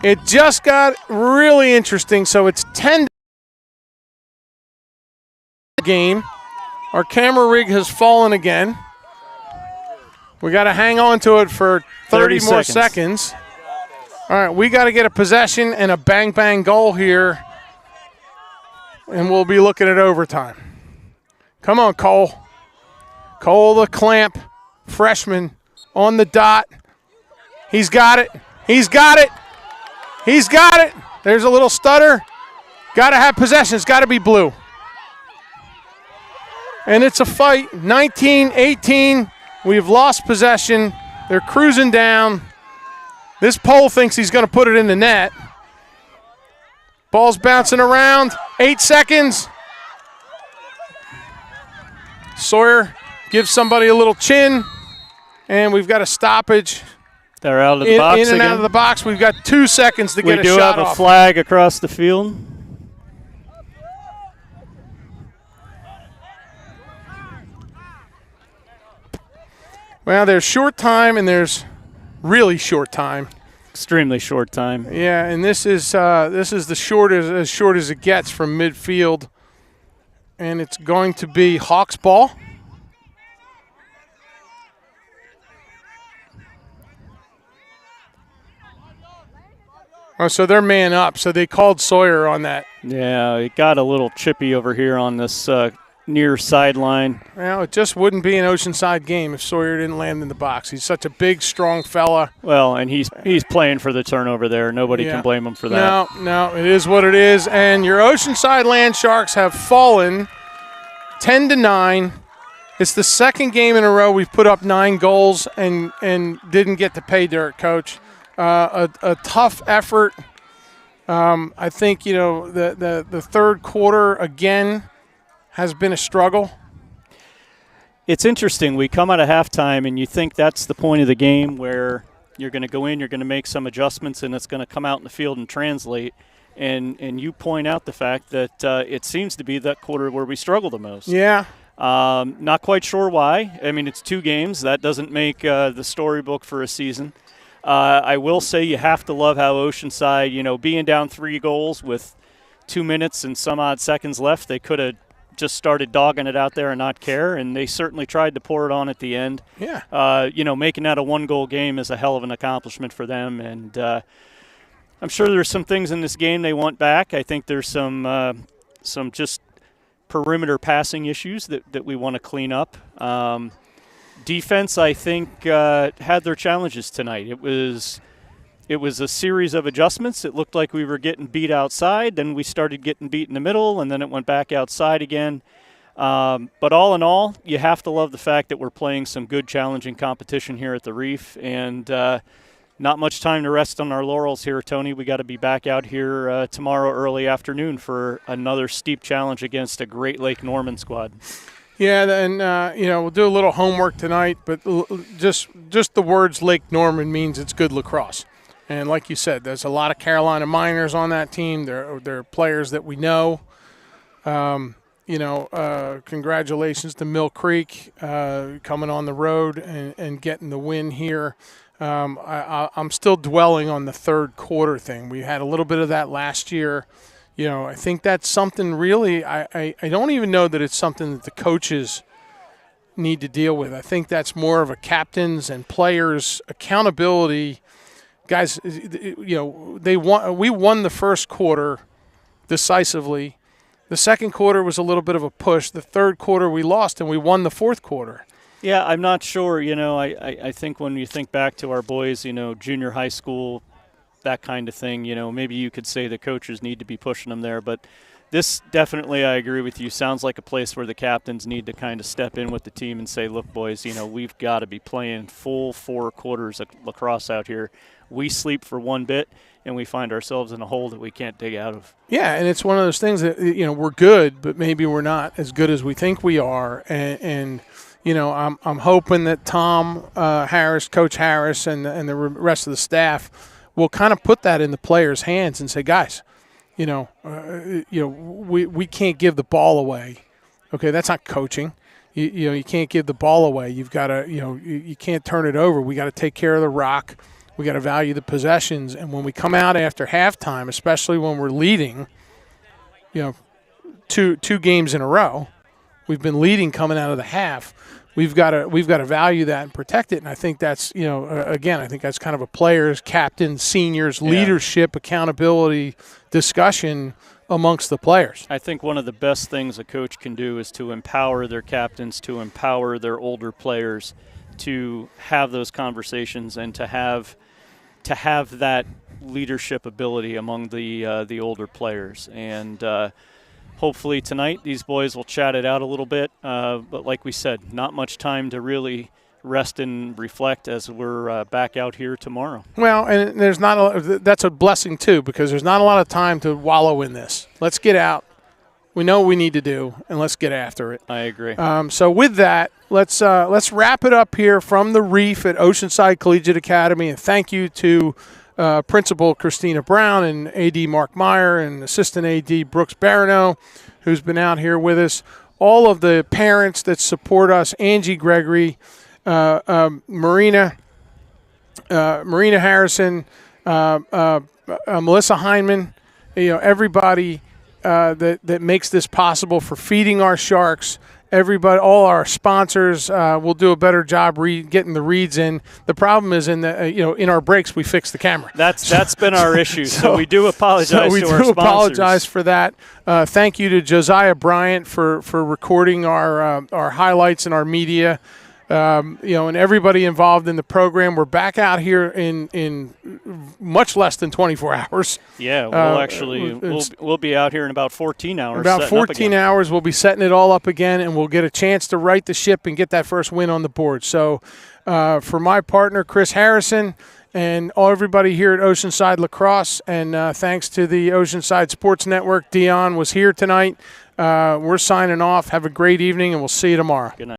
It just got really interesting. So it's 10 game. Our camera rig has fallen again. We got to hang on to it for 30 more seconds. All right, we got to get a possession and a bang-bang goal here, and we'll be looking at overtime. Come on, Cole. Cole the clamp, freshman, on the dot. He's got it. He's got it. He's got it. There's a little stutter. Got to have possession. It's got to be blue. And it's a fight, 19-18. We've lost possession. They're cruising down. This Pole thinks he's going to put it in the net. Ball's bouncing around. 8 seconds. Sawyer gives somebody a little chin. And we've got a stoppage. They're out of the box in and again. out of the box. We've got 2 seconds to get a shot off. We do have a flag across the field. Well, there's short time and there's really short time. Extremely short time. Yeah, and this is the shortest as short as it gets from midfield, and it's going to be Hawks ball. Oh, so they're man up. So they called Sawyer on that. Yeah, it got a little chippy over here on this near sideline. Well, it just wouldn't be an Oceanside game if Sawyer didn't land in the box. He's such a big, strong fella. Well, and he's playing for the turnover there. Nobody can blame him for that. No, it is what it is. And your Oceanside Land Sharks have fallen 10-9. It's the second game in a row we've put up 9 goals and didn't get to pay dirt, Coach. A tough effort. I think, the third quarter, again, has been a struggle. It's interesting. We come out of halftime, and you think that's the point of the game where you're going to go in, you're going to make some adjustments, and it's going to come out in the field and translate. And you point out the fact that it seems to be that quarter where we struggle the most. Yeah. Not quite sure why. I mean, it's 2 games. That doesn't make the storybook for a season. I will say you have to love how Oceanside, being down 3 goals with 2 minutes and some odd seconds left, they could have just started dogging it out there and not care, and they certainly tried to pour it on at the end. Yeah. Making that a 1-goal game is a hell of an accomplishment for them, and I'm sure there's some things in this game they want back. I think there's some just perimeter passing issues that we want to clean up. Defense, I think, had their challenges tonight. It was a series of adjustments. It looked like we were getting beat outside, then we started getting beat in the middle, and then it went back outside again. But all in all, you have to love the fact that we're playing some good, challenging competition here at the Reef, and not much time to rest on our laurels here, Tony. We got to be back out here tomorrow early afternoon for another steep challenge against a Great Lake Norman squad. Yeah, and we'll do a little homework tonight, but just the words Lake Norman means it's good lacrosse. And like you said, there's a lot of Carolina Miners on that team. They're players that we know. Congratulations to Mill Creek coming on the road and getting the win here. I'm still dwelling on the third quarter thing. We had a little bit of that last year. I think that's something really I don't even know that it's something that the coaches need to deal with. I think that's more of a captains and players accountability. Guys, we won the first quarter decisively. The second quarter was a little bit of a push. The third quarter we lost, and we won the fourth quarter. Yeah, I'm not sure. I think when you think back to our boys, junior high school, that kind of thing, maybe you could say the coaches need to be pushing them there. But this definitely, I agree with you, sounds like a place where the captains need to kind of step in with the team and say, look, boys, we've got to be playing full 4 quarters of lacrosse out here. We sleep for 1 bit, and we find ourselves in a hole that we can't dig out of. Yeah, and it's one of those things that, we're good, but maybe we're not as good as we think we are. And I'm hoping that Tom Harris, Coach Harris, and the rest of the staff will kind of put that in the players' hands and say, guys, we can't give the ball away. Okay, that's not coaching. You can't give the ball away. You've got to, you can't turn it over. We got to take care of the rock. We got to value the possessions. And when we come out after halftime, especially when we're leading, two games in a row, we've been leading coming out of the half. We've got to value that and protect it. And I think that's, again, I think that's kind of a players, captains, seniors, leadership, accountability discussion amongst the players. I think one of the best things a coach can do is to empower their captains, to empower their older players, to have those conversations and to have that leadership ability among the older players. And hopefully tonight these boys will chat it out a little bit. But like we said, not much time to really rest and reflect as we're back out here tomorrow. Well, and that's a blessing too, because there's not a lot of time to wallow in this. Let's get out. We know what we need to do, and let's get after it. I agree. So with that, let's wrap it up here from the Reef at Oceanside Collegiate Academy, and thank you to Principal Christina Brown and AD Mark Meyer and Assistant AD Brooks Barano, who's been out here with us. All of the parents that support us, Angie Gregory, Marina Harrison, Melissa Heineman, everybody that makes this possible for feeding our sharks. Everybody, all our sponsors will do a better job getting the reads in. The problem is in our breaks we fix the camera. That's been our issue. So we do apologize to our sponsors. We do apologize for that. Thank you to Josiah Bryant for recording our highlights and our media. And everybody involved in the program. We're back out here in much less than 24 hours. Yeah, we'll be out here in about 14 hours. About 14 hours, we'll be setting it all up again, and we'll get a chance to right the ship and get that first win on the board. So for my partner, Chris Harrison, and everybody here at Oceanside Lacrosse. And thanks to the Oceanside Sports Network. Dion was here tonight. We're signing off. Have a great evening, and we'll see you tomorrow. Good night.